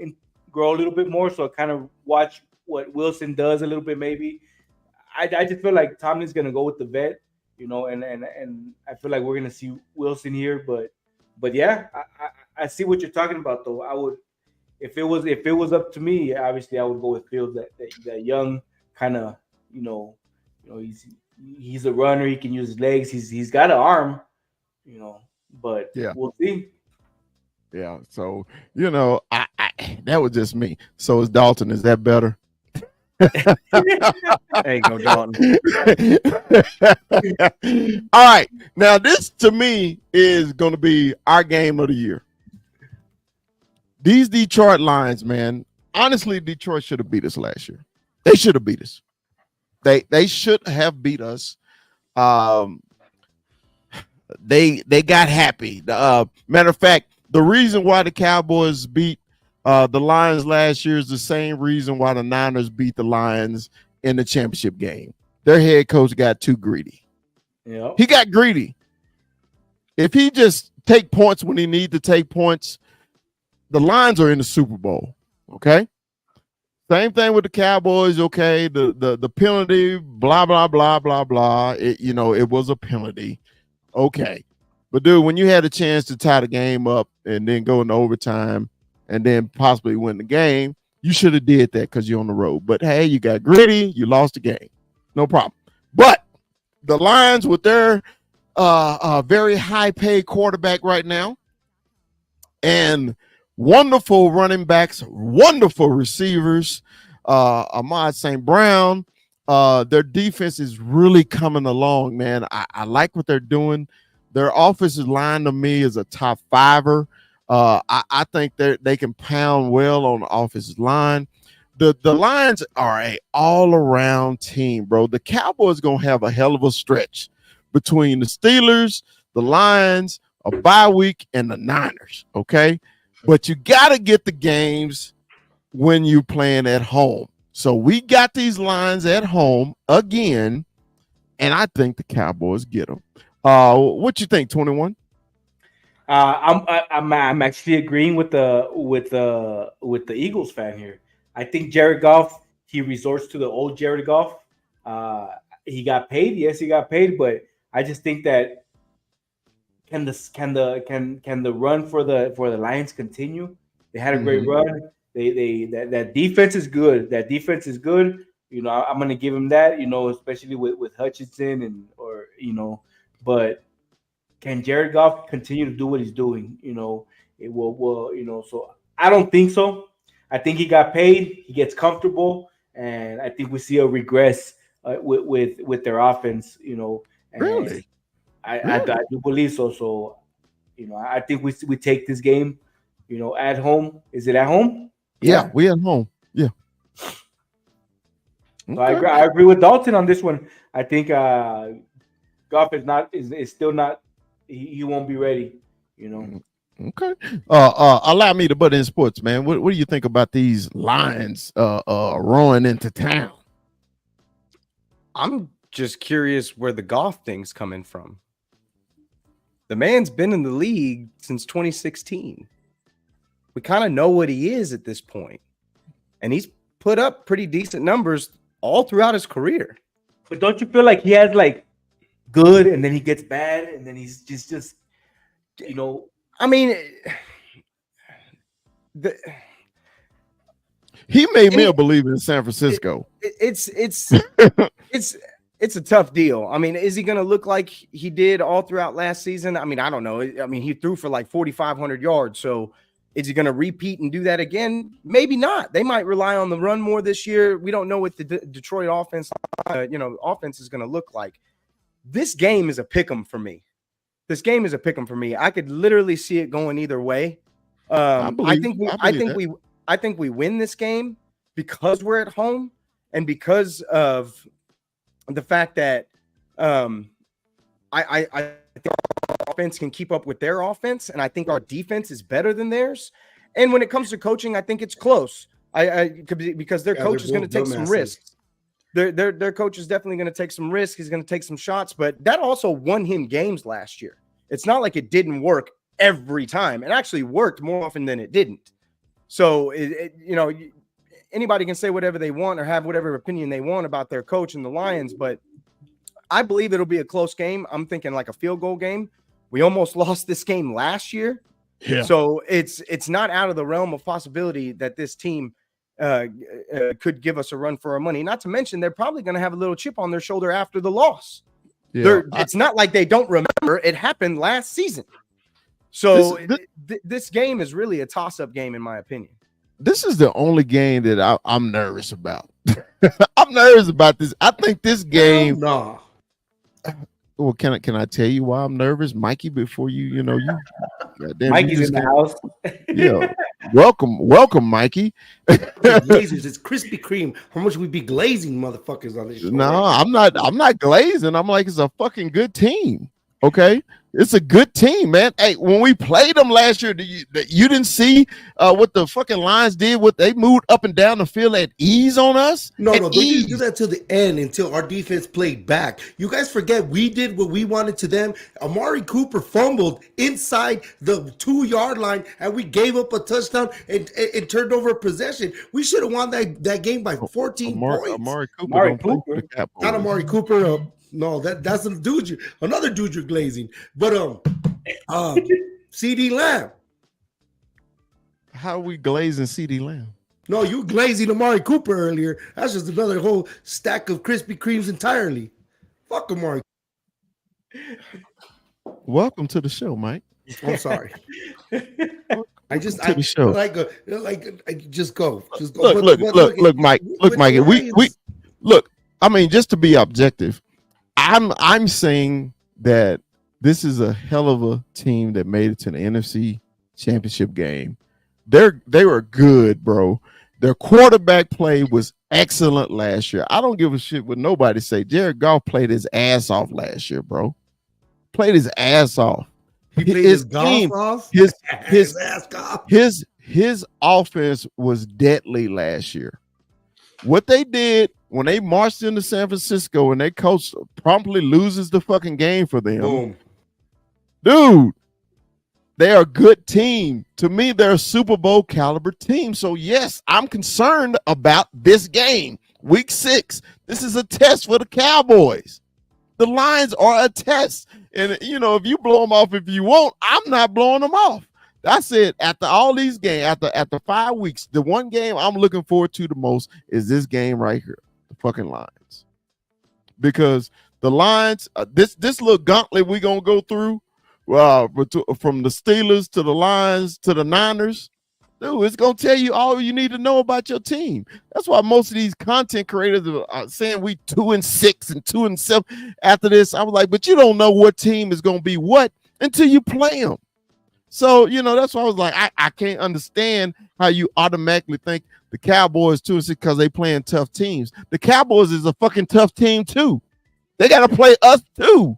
a little bit more. So kind of watch what Wilson does a little bit. Maybe I just feel like Tomlin's gonna go with the vet, and I feel like we're gonna see Wilson here, but yeah, I see what you're talking about, though. I would, if it was up to me, obviously I would go with Fields, that young kind of, he's a runner. He can use his legs. He's got an arm, but we'll see. Yeah. So I that was just me. So is Dalton? Is that better? Hey, go Dalton. All right. Now this to me is going to be our game of the year. These Detroit Lions, man. Honestly, Detroit should have beat us last year. They should have beat us. They should have beat us. They got happy. Matter of fact, the reason why the Cowboys beat the Lions last year is the same reason why the Niners beat the Lions in the championship game. Their head coach got too greedy. Yeah, he got greedy. If he just take points when he need to take points, the Lions are in the Super Bowl. Okay. Same thing with the Cowboys. Okay. The penalty, blah, blah, blah, blah, blah. It was a penalty. Okay. But dude, when you had a chance to tie the game up and then go into overtime and then possibly win the game, you should have did that because you're on the road. But hey, you got gritty, you lost the game. No problem. But the Lions with their very high paid quarterback right now and wonderful running backs, wonderful receivers, Ahmad St. Brown, their defense is really coming along, man. I like what they're doing. Their offensive line to me is a top fiver. I think they can pound well on the offensive line. The Lions are a all-around team, bro. The Cowboys gonna have a hell of a stretch between the Steelers, the Lions, a bye week, and the Niners. Okay, but you gotta get the games when you're playing at home. So we got these Lions at home again, and I think the Cowboys get them. What you think, 21? I'm actually agreeing with the Eagles fan here. I think Jared Goff, he resorts to the old Jared Goff. He got paid, yes, he got paid, but I just think that can the run for the Lions continue? They had a great run. That defense is good. That defense is good. I'm gonna give him that. Especially with Hutchinson but can Jared Goff continue to do what he's doing? It will. So I don't think so. I think he got paid. He gets comfortable, and I think we see a regress with their offense. And Really? I do believe so. So, I think we take this game. At home. Is it at home? Yeah, we at home. Yeah. So I agree with Dalton on this one. I think Goff is still not. He won't be ready. Okay. Allow me to butt in sports, man. What do you think about these Lions rolling into town? I'm just curious where the Goff thing's coming from. The man's been in the league since 2016. We kind of know what he is at this point, and he's put up pretty decent numbers all throughout his career. But don't you feel like he has good, and then he gets bad, and then he's just I mean, he made me a believer in San Francisco. It's a tough deal. I mean, is he going to look like he did all throughout last season? I mean, I don't know. I mean, he threw for 4,500 yards. So is he going to repeat and do that again? Maybe not. They might rely on the run more this year. We don't know what the Detroit offense, offense is going to look like. This game is a pick 'em for me. I could literally see it going either way. I think we win this game because we're at home and because of the fact that I think our offense can keep up with their offense, and I think our defense is better than theirs. And when it comes to coaching, I think it's close. Because their coach is going to take some risks. Their coach is definitely going to take some risks. He's going to take some shots, but that also won him games last year. It's not like it didn't work every time. It actually worked more often than it didn't. So, anybody can say whatever they want or have whatever opinion they want about their coach and the Lions, but I believe it'll be a close game. I'm thinking like a field goal game. We almost lost this game last year. Yeah. So it's not out of the realm of possibility that this team could give us a run for our money. Not to mention, they're probably going to have a little chip on their shoulder after the loss. Yeah. It's not like they don't remember. It happened last season. So this game is really a toss-up game, in my opinion. This is the only game that I'm nervous about. I'm nervous about this. I think this game. No. Well, can I tell you why I'm nervous, Mikey? Before you Mikey's in the house. Yeah, welcome, Mikey. Glazers, it's Krispy Kreme. How much we be glazing motherfuckers on this show? No, I'm not glazing. I'm like, it's a fucking good team. Okay, it's a good team, man. Hey, when we played them last year, you didn't see what the fucking Lions did? What they moved up and down the field at ease on us? No, At no, they didn't do ease. that till the end until our defense played back. You guys forget we did what we wanted to them. Amari Cooper fumbled inside the 2-yard line, and we gave up a touchdown and turned over a possession. We should have won that game by 14 points. Amari Cooper don't play for the Cowboys. Not Amari Cooper. No, that's a dude. Another dude you're glazing. But CD Lamb. How are we glazing CD Lamb? No, you glazing Amari Cooper earlier. That's just another whole stack of Krispy Kremes entirely. Fuck Amari. Welcome to the show, Mike. I'm sorry. I just to the show. Just go. Look, Mike. Look, Mike. We look. I mean, just to be objective, I'm saying that this is a hell of a team that made it to the NFC Championship game. They were good, bro. Their quarterback play was excellent last year. I don't give a shit what nobody say. Jared Goff played his ass off last year, bro. Played his ass off. He played his golf off. His ass off. His offense was deadly last year. What they did when they marched into San Francisco and their coach promptly loses the fucking game for them. Boom. Dude, they are a good team. To me, they're a Super Bowl caliber team. So, yes, I'm concerned about this game. Week 6. This is a test for the Cowboys. The Lions are a test. And, you know, if you blow them off if you want, I'm not blowing them off. That's it. After all these games, after 5 weeks, the one game I'm looking forward to the most is this game right here, the fucking Lions. Because the Lions, this little gauntlet we're going to go through, from the Steelers to the Lions to the Niners, dude, it's going to tell you all you need to know about your team. That's why most of these content creators are saying we 2-6 and 2-7 after this. I was like, but you don't know what team is going to be what until you play them. So, you know, that's why I was like, I can't understand how you automatically think the Cowboys 2-6 because they playing tough teams. The Cowboys is a fucking tough team too. They got to play us too.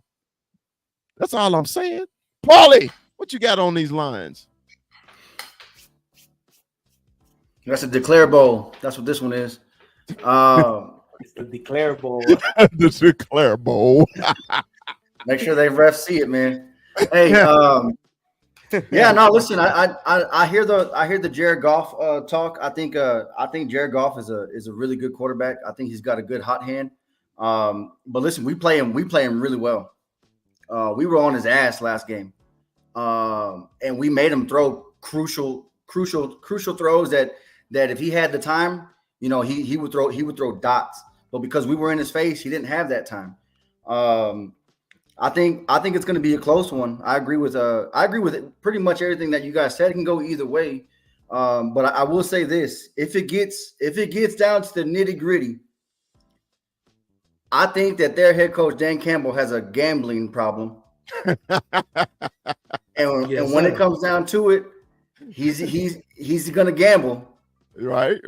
That's all I'm saying. Paulie, what you got on these lines? That's a declare bowl. That's what this one is. It's the declare bowl. The declare bowl. Make sure they refs see it, man. Hey, yeah, no, listen. I hear the Jared Goff talk. I think Jared Goff is a really good quarterback. I think he's got a good hot hand. But listen, we play him really well. We were on his ass last game, and we made him throw crucial throws that if he had the time, you know, he would throw dots. But because we were in his face, he didn't have that time. I think it's going to be a close one. I agree with pretty much everything that you guys said. It can go either way. But I will say this: if it gets down to the nitty gritty, I think that their head coach Dan Campbell has a gambling problem, and when it comes down to it, he's going to gamble. Right.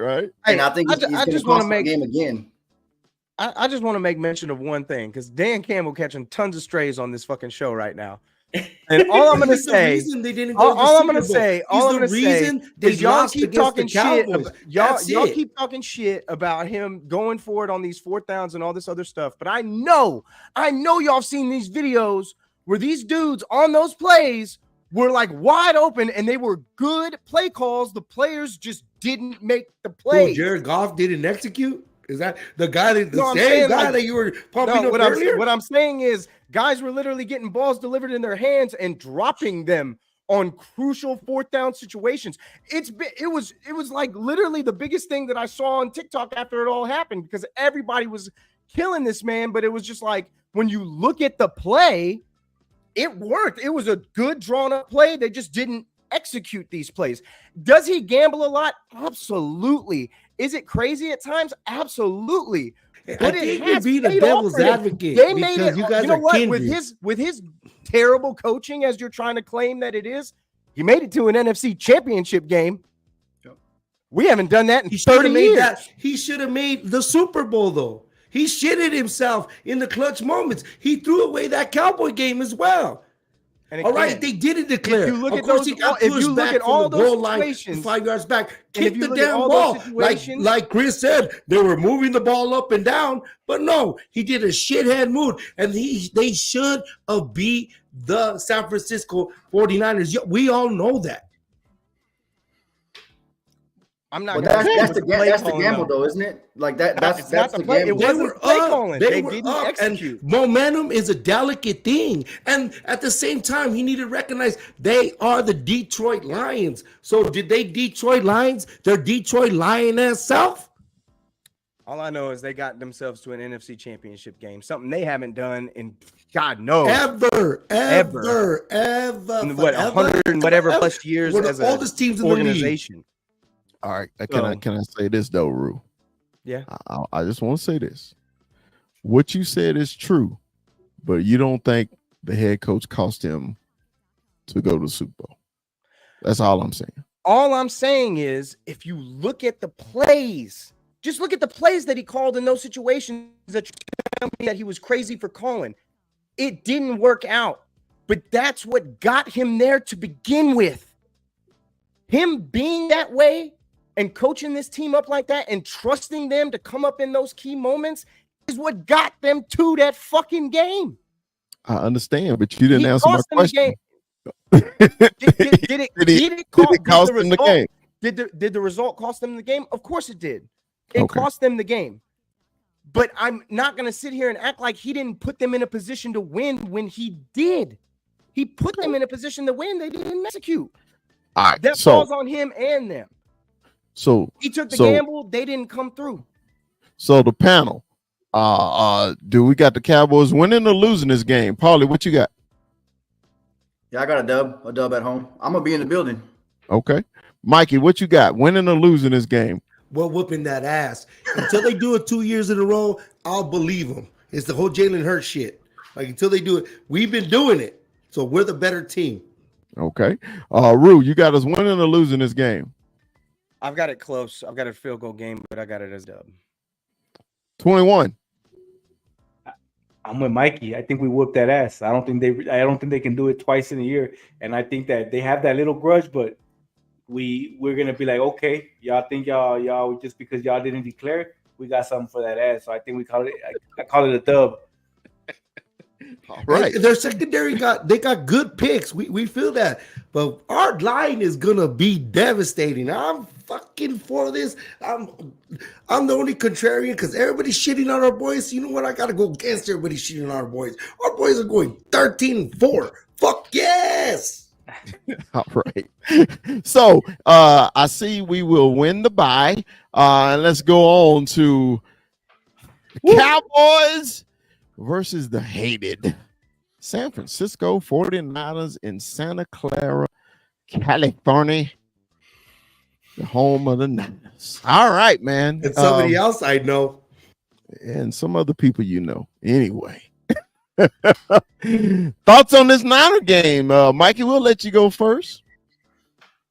And I think I just want to make the game again. I just want to make mention of one thing because Dan Campbell catching tons of strays on this fucking show right now. And all I'm going to say, is y'all keep talking shit. Y'all keep talking shit about him going for it on these 4th downs and all this other stuff. But I know y'all have seen these videos where these dudes on those plays were like wide open and they were good play calls. The players just didn't make the play. Jared Goff didn't execute. Is that the guy that you were pumping up earlier? What I'm saying is guys were literally getting balls delivered in their hands and dropping them on crucial 4th down situations. It was like literally the biggest thing that I saw on TikTok after it all happened because everybody was killing this man. But it was just like when you look at the play, it worked. It was a good drawn up play. They just didn't execute these plays. Does he gamble a lot? Absolutely. Is it crazy at times? Absolutely. But I think you're being a devil's advocate. They made it. You guys know what? kindred. With his terrible coaching, as you're trying to claim that it is, he made it to an NFC Championship game. Yep. We haven't done that in 30 years. He should have made the Super Bowl though. He shitted himself in the clutch moments. He threw away that Cowboy game as well. And All right, again, they didn't declare. if you look Of at course, those- he got if you pushed look back at from all the those goal line situations- 5 yards back. and if Kick you the look at damn all those ball. situations- Like Chris said, they were moving the ball up and down, but no, he did a shithead move, and they should have beat the San Francisco 49ers. We all know that. I'm not Well, gonna say that's it was the calling, gamble, though, isn't it? Like that's It's not the the play. It gamble. They wasn't were play up. calling. They They were didn't up, execute. and momentum is a delicate thing. And at the same time, he needed to recognize they are the Detroit Lions. So did they Detroit Lions their Detroit Lioness self? All I know is they got themselves to an NFC Championship game, something they haven't done in God knows Ever. In what 100 and whatever plus years One of as the an oldest teams in the league. organization. All right. Can I say this though, Rue? Yeah. I just want to say this. What you said is true, but you don't think the head coach cost him to go to the Super Bowl. That's all I'm saying. All I'm saying is, if you look at the plays, just look at the plays that he called in those situations that you tell me that he was crazy for calling. It didn't work out, but that's what got him there to begin with. Him being that way and coaching this team up like that and trusting them to come up in those key moments is what got them to that fucking game. I understand, but you didn't He answer my cost them the question. Did it cost them the game? Did the result cost them the game? Of course it did. It Okay. cost them the game. But I'm not going to sit here and act like he didn't put them in a position to win when he did. He put them in a position to win. They didn't execute. All right. That So falls on him and them. He took the gamble. They didn't come through. So the panel, do we got the Cowboys winning or losing this game? Paulie, what you got? Yeah, I got a dub at home. I'm gonna be in the building. Okay. Mikey, what you got? Winning or losing this game? Well, whooping that ass. Until they do it 2 years in a row, I'll believe them. It's the whole Jalen Hurts shit. Like, until they do it, we've been doing it. So we're the better team. Okay. Rue, you got us winning or losing this game? I've got it close. I've got a field goal game, but I got it as dub. 21. I'm with Mikey. I think we whooped that ass. I don't think they can do it twice in a year. And I think that they have that little grudge, but we're gonna be like, okay, y'all think y'all just because y'all didn't declare, we got something for that ass. So I think I call it a dub. Right. Their secondary got good picks. We feel that. But our line is gonna be devastating. I'm fucking for this. I'm the only contrarian because everybody's shitting on our boys. You know what? I gotta go against everybody shitting on our boys. Our boys are going 13-4. Fuck yes. All right. So I see we will win the bye. And let's go on to the Cowboys versus the hated San Francisco 49ers in Santa Clara, California, the home of the Niners. All right, man. And somebody else I know. And some other people you know. Anyway. Thoughts on this Niner game? Mikey, we'll let you go first.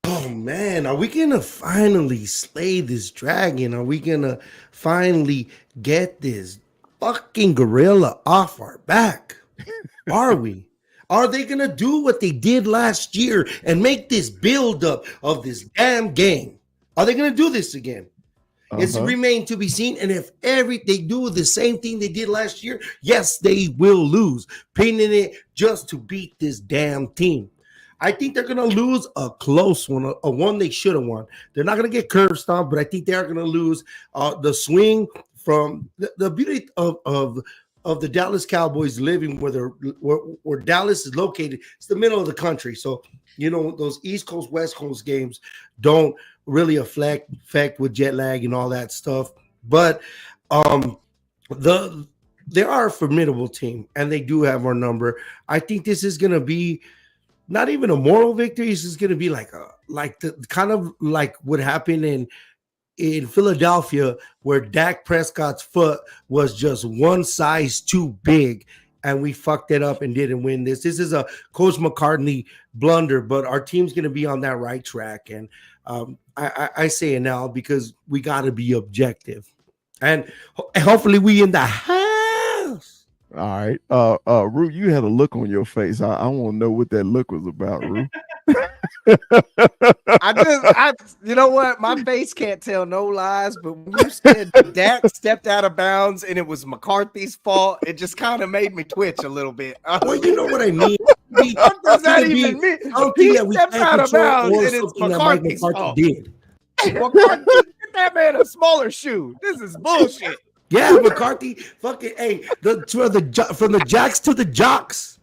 Oh man, are we gonna finally slay this dragon? Are we gonna finally get this fucking gorilla off our back? Are we? Are they gonna do what they did last year and make this build up of this damn game? Are they gonna do this again? It's remain to be seen. And if they do the same thing they did last year, yes, they will lose, pinning it just to beat this damn team. I think they're going to lose a close one, a one they should have won. They're not going to get curb stomped, but I think they are going to lose the swing from the beauty of the Dallas Cowboys living where Dallas is located. It's the middle of the country. So, you know, those East Coast, West Coast games don't really affect with jet lag and all that stuff. But they are a formidable team, and they do have our number. I think this is going to be not even a moral victory. This is going to be like what happened in Philadelphia, where Dak Prescott's foot was just one size too big, and we fucked it up and didn't win this. This is a Coach McCartney blunder, but our team's going to be on that right track. And I say it now because we got to be objective. And hopefully we in the house. All right. Rue, you had a look on your face. I want to know what that look was about, Rue. You know what? My face can't tell no lies, but when you said Dak stepped out of bounds and it was McCarthy's fault, it just kind of made me twitch a little bit. Well, you know what I mean. What does that even mean? He stepped out of bounds and it's McCarthy's fault. Did. McCarthy, get that man a smaller shoe. This is bullshit. Yeah, McCarthy, fucking from the jacks to the jocks.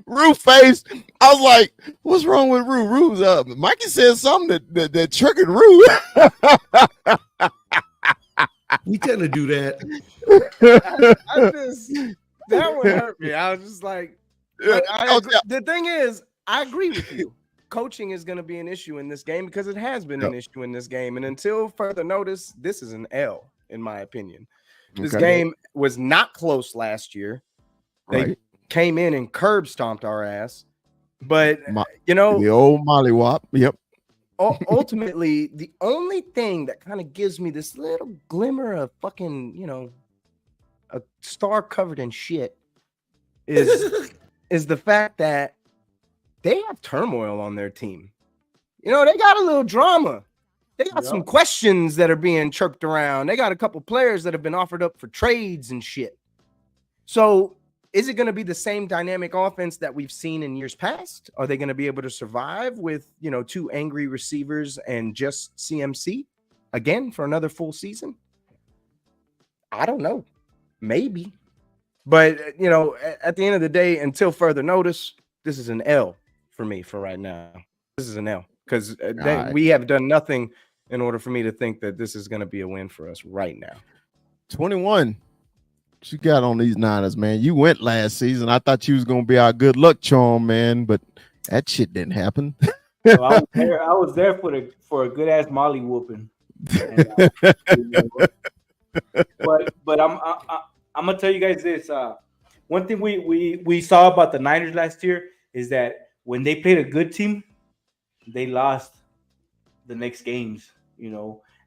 Rue face. I was like, "What's wrong with Rue?" Rue's Mikey said something that triggered Rue. We tend to do that. That would hurt me. I was just like, the thing is, I agree with you. Coaching is going to be an issue in this game because it has been an issue in this game, and until further notice, this is an L in my opinion. This game was not close last year. They came in and curb stomped our ass, but the old mollywop. Yep. Ultimately, the only thing that kind of gives me this little glimmer of fucking, a star covered in shit is the fact that they have turmoil on their team. They got a little drama. They got some questions that are being chirped around. They got a couple players that have been offered up for trades and shit. So is it going to be the same dynamic offense that we've seen in years past? Are they going to be able to survive with, two angry receivers and just CMC again for another full season? I don't know. Maybe. But, at the end of the day, until further notice, this is an L for me for right now. This is an L because we have done nothing in order for me to think that this is going to be a win for us right now. 21. What you got on these Niners, man? You went last season. I thought you was going to be our good luck charm, man, but that shit didn't happen. So I was there for a good ass Molly whooping. And, but I'm gonna tell you guys this. One thing we saw about the Niners last year is that when they played a good team, they lost the next games.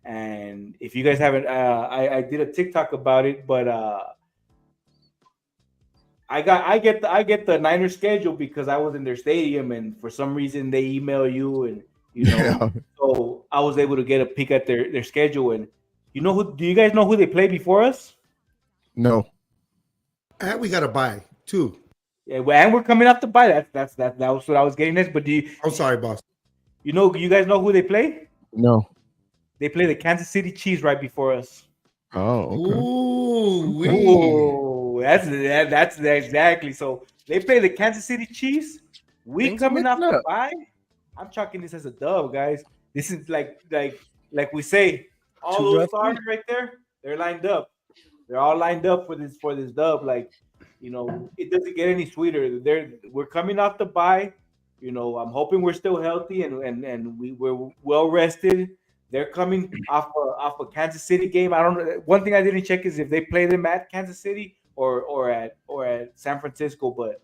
And if you guys haven't, I did a TikTok about it, but I get the Niners schedule because I was in their stadium, and for some reason they email you, and so I was able to get a peek at their schedule. And do you guys know who they play before us? No. And we got to buy too. Yeah, and we're coming off the bye. That was what I was getting next. But I'm sorry, boss. You guys know who they play? No. They play the Kansas City Chiefs right before us. Oh, okay. Ooh, that's exactly. So they play the Kansas City Chiefs. We coming off the bye. I'm chalking this as a dub, guys. This is like we say, all those stars right there, they're lined up. They're all lined up for this dub. It doesn't get any sweeter. We're coming off the bye. I'm hoping we're still healthy and we're well rested. They're coming off a Kansas City game. I don't know. One thing I didn't check is if they play them at Kansas City or at San Francisco, but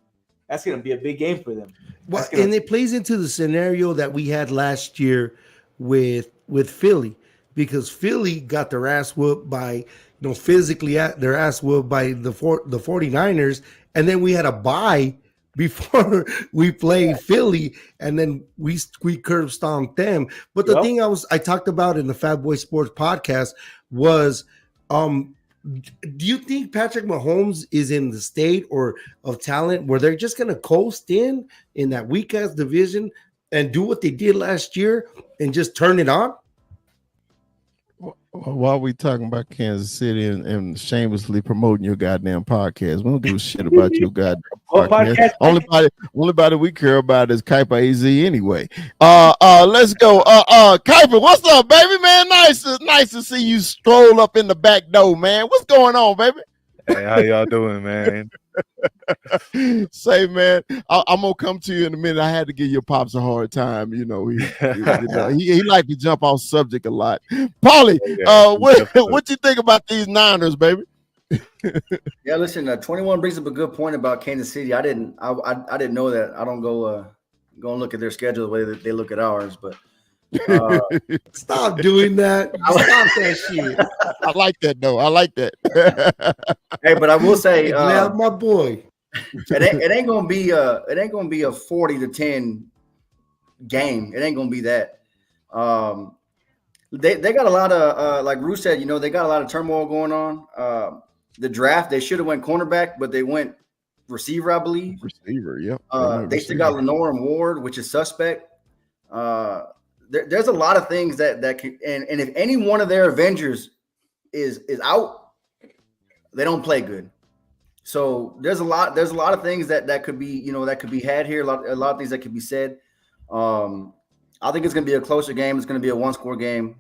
that's gonna be a big game for them. Well, and it plays into the scenario that we had last year with Philly, because Philly got their ass whooped by physically their ass whooped by the 49ers, and then we had a bye before we played Philly, and then we curb stomped them. But the thing I talked about in the Fat Boy Sports podcast was, do you think Patrick Mahomes is in the state or of talent where they're just gonna coast in that weak ass division and do what they did last year and just turn it on? While we talking about Kansas City and shamelessly promoting your goddamn podcast, we don't give a shit about your goddamn podcast. Only body we care about is Kuiper AZ anyway. Let's go. Kuiper, what's up, baby, man? Nice to see you stroll up in the back door, man. What's going on, baby? Hey, how y'all doing, man? Say, man, I'm gonna come to you in a minute. I had to give your pops a hard time. He like to jump off subject a lot. Paulie, what you think about these Niners, baby? Yeah, listen, 21 brings up a good point about Kansas City. I didn't know that. I don't go and look at their schedule the way that they look at ours. But Stop doing that. Stop that shit. I like that though. I like that. Hey, but I will say, Lay out my boy. it ain't gonna be a 40-10 game. It ain't gonna be that. They got a lot of like Rue said, they got a lot of turmoil going on. The draft, they should have went cornerback, but they went receiver, I believe. Receiver, yep. They still got Lenore and Ward, which is suspect. There's a lot of things that can, and if any one of their Avengers is out, they don't play good. So there's a lot of things that could be that could be had here. A lot of things that could be said. I think it's going to be a closer game. It's going to be a one-score game.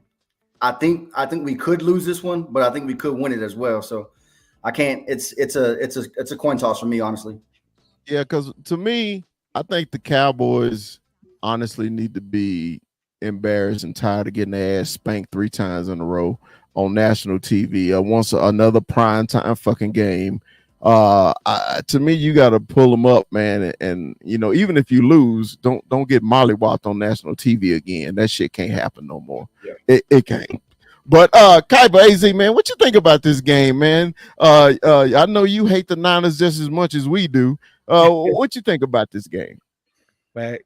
I think we could lose this one, but I think we could win it as well. So I can't. It's a coin toss for me, honestly. Yeah, because to me, I think the Cowboys honestly need to be embarrassed and tired of getting their ass spanked 3 times in a row on national TV. Once another prime time fucking game. To me, you got to pull them up, man. And even if you lose, don't get mollywopped on national TV again. That shit can't happen no more. Yeah. It can't. But Kaiba AZ, man, what you think about this game, man? I know you hate the Niners just as much as we do. What you think about this game? Man,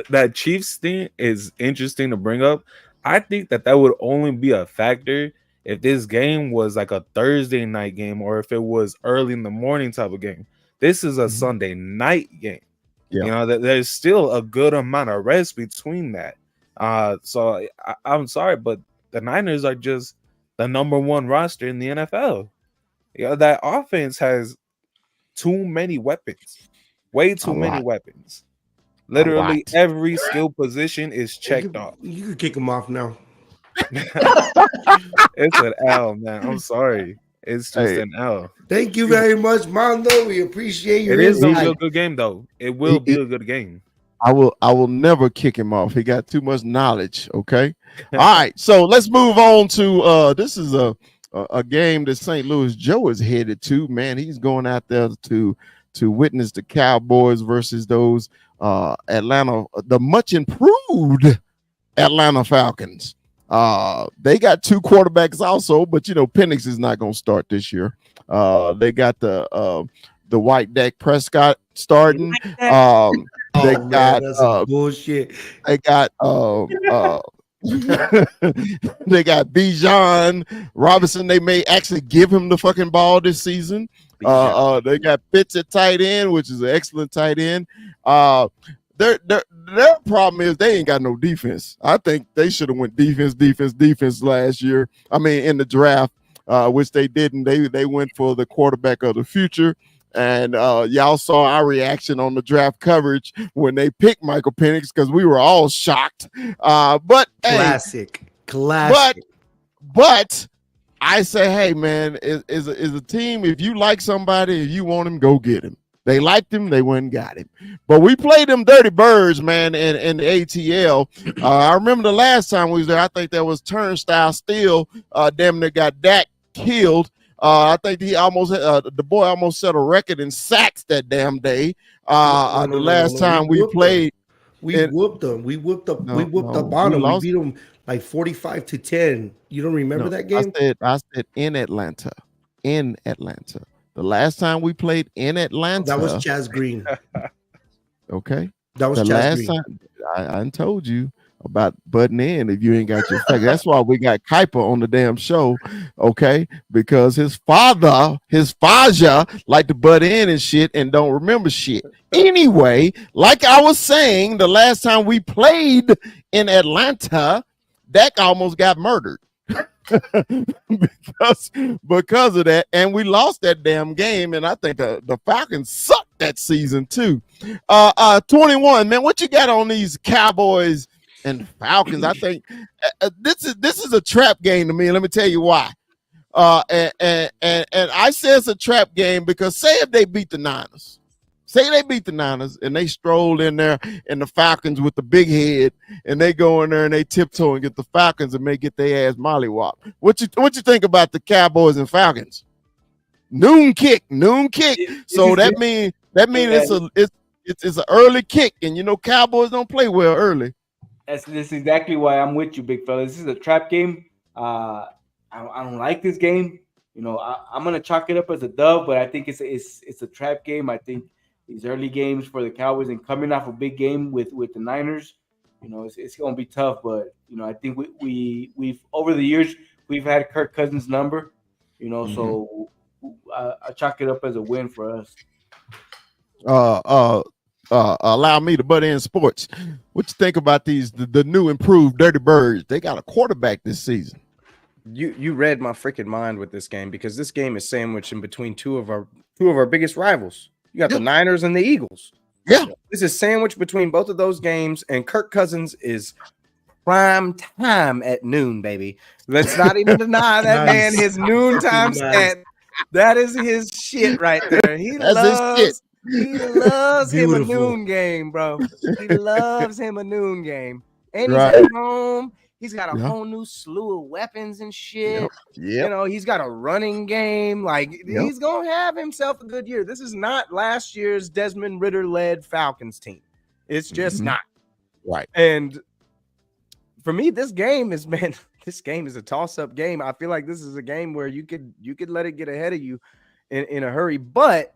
that Chiefs thing is interesting to bring up. I think that would only be a factor if this game was like a Thursday night game or if it was early in the morning type of game. This is a Sunday night game. Yeah. There's still a good amount of rest between that. So I'm sorry, but the Niners are just the number 1 roster in the NFL. That offense has too many weapons, way too many weapons. Literally every skill position is checked off. You can kick him off now. It's an L, man. I'm sorry. It's just an L. Thank you very much, Mondo. We appreciate you. It is going to be a good game, though. It will be a good game. I will never kick him off. He got too much knowledge. Okay. All right. So let's move on to this is a game that St. Louis Joe is headed to. Man, he's going out there to witness the Cowboys versus those the much improved Atlanta Falcons. They got 2 quarterbacks also, but Penix is not going to start this year. They got the white Dak Prescott starting. They got bullshit. They got they got Bijan Robinson. They may actually give him the fucking ball this season. They got Pitts at tight end, which is an excellent tight end. Their problem is they ain't got no defense. I think they should have went defense last year. I mean, in the draft, which they didn't. They went for the quarterback of the future. And y'all saw our reaction on the draft coverage when they picked Michael Penix because we were all shocked. But classic. But I say, hey man, is a team. If you like somebody, if you want him, go get him. They liked him, they went and got him. But we played them dirty birds, man, in the ATL. I remember the last time we was there. I think that was Turnstile Steel. Damn near got Dak killed. I think he almost the boy almost set a record in sacks that damn day. The last time we played, we whooped them. We whooped up. We whooped up on them. We beat them like 45-10. You don't remember that game? I said in Atlanta. In Atlanta. The last time we played in Atlanta, that was Chaz Green. Okay, that was the Chaz last Green. time. I told you about butting in if you ain't got your fact. That's why we got Kuiper on the damn show, okay? Because his father like to butt in and shit and don't remember shit. Anyway, like I was saying, the last time we played in Atlanta, Dak almost got murdered. because of that, and we lost that damn game, and I think the Falcons sucked that season too. 21, man, what you got on these Cowboys and Falcons? I think this is a trap game to me. Let me tell you why. And I say it's a trap game because say if they beat the Niners. Say they beat the Niners and they strolled in there and the Falcons with the big head and they go in there and they tiptoe and get the Falcons and may get their ass mollywop. What you think about the Cowboys and Falcons? Noon kick. So that means it's an early kick, and Cowboys don't play well early. This is exactly why I'm with you, big fella. This is a trap game. I don't like this game. I'm gonna chalk it up as a dub, but I think it's a trap game. I think these early games for the Cowboys and coming off a big game with the Niners, it's gonna be tough. But I think we've over the years we've had Kirk Cousins' number. So I chalk it up as a win for us. Allow me to butt in sports. What you think about the new improved Dirty Birds? They got a quarterback this season. You read my freaking mind with this game, because this game is sandwiched in between two of our biggest rivals. You got the Niners and the Eagles. Yeah, this is sandwiched between both of those games, and Kirk Cousins is prime time at noon, baby. Let's not even deny that man his noontime stat. That is his shit right there. He loves him a noon game, bro. He loves him a noon game. And he's at home. He's got a whole new slew of weapons and shit. He's got a running game. Like, he's going to have himself a good year. This is not last year's Desmond Ridder-led Falcons team. It's just not. Right. And for me, this game is a toss-up game. I feel like this is a game where you could let it get ahead of you in a hurry. But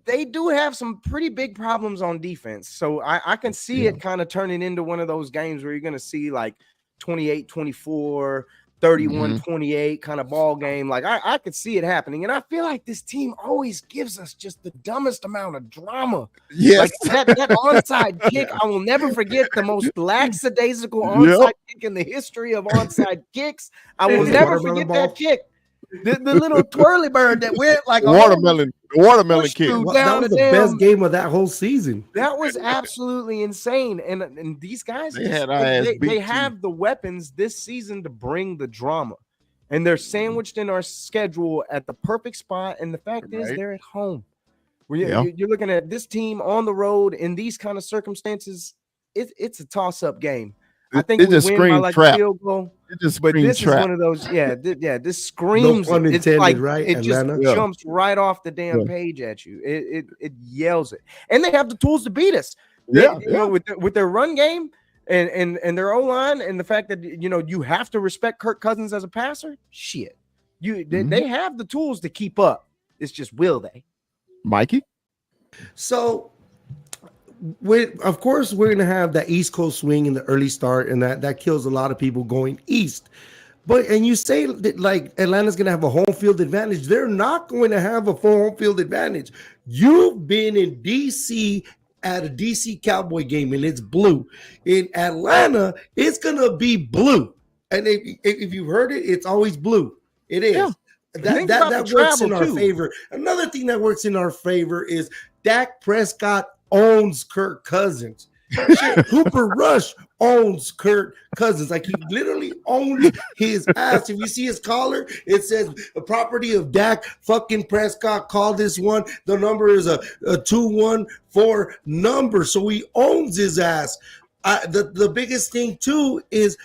they do have some pretty big problems on defense. So I can see it kind of turning into one of those games where you're going to see like 28-24, 31-28 kind of ball game. Like I could see it happening. And I feel like this team always gives us just the dumbest amount of drama. Yes. Like that onside kick, I will never forget the most lackadaisical onside kick in the history of onside kicks. I will never forget that kick. The little twirly bird that went like a watermelon kick. That was the best game of that whole season. That was absolutely insane. And these guys, they have the weapons this season to bring the drama. And they're sandwiched in our schedule at the perfect spot. And the fact is, they're at home. You're looking at this team on the road in these kind of circumstances. It's a toss-up game. I think we win by like a field goal. But this is one of those, this screams. No pun intended, like, right? It Atlanta? just jumps right off the damn page at you. It yells it. And they have the tools to beat us. With their run game and their O-line, and the fact that you have to respect Kirk Cousins as a passer. Shit. They have the tools to keep up. It's just, will they? Mikey? So of course, we're going to have that East Coast swing in the early start, and that kills a lot of people going east. And you say that like Atlanta's going to have a home field advantage. They're not going to have a full home field advantage. You've been in DC at a DC Cowboy game, and it's blue. In Atlanta, it's going to be blue. And if you've heard it, it's always blue. It is. Yeah. That works in our favor. Another thing that works in our favor is Dak Prescott owns Kirk Cousins. Cooper Rush owns Kirk Cousins. Like, he literally owns his ass. If you see his collar, it says a property of Dak fucking Prescott. Call this one. The number is a 214 number. So he owns his ass. The biggest thing too is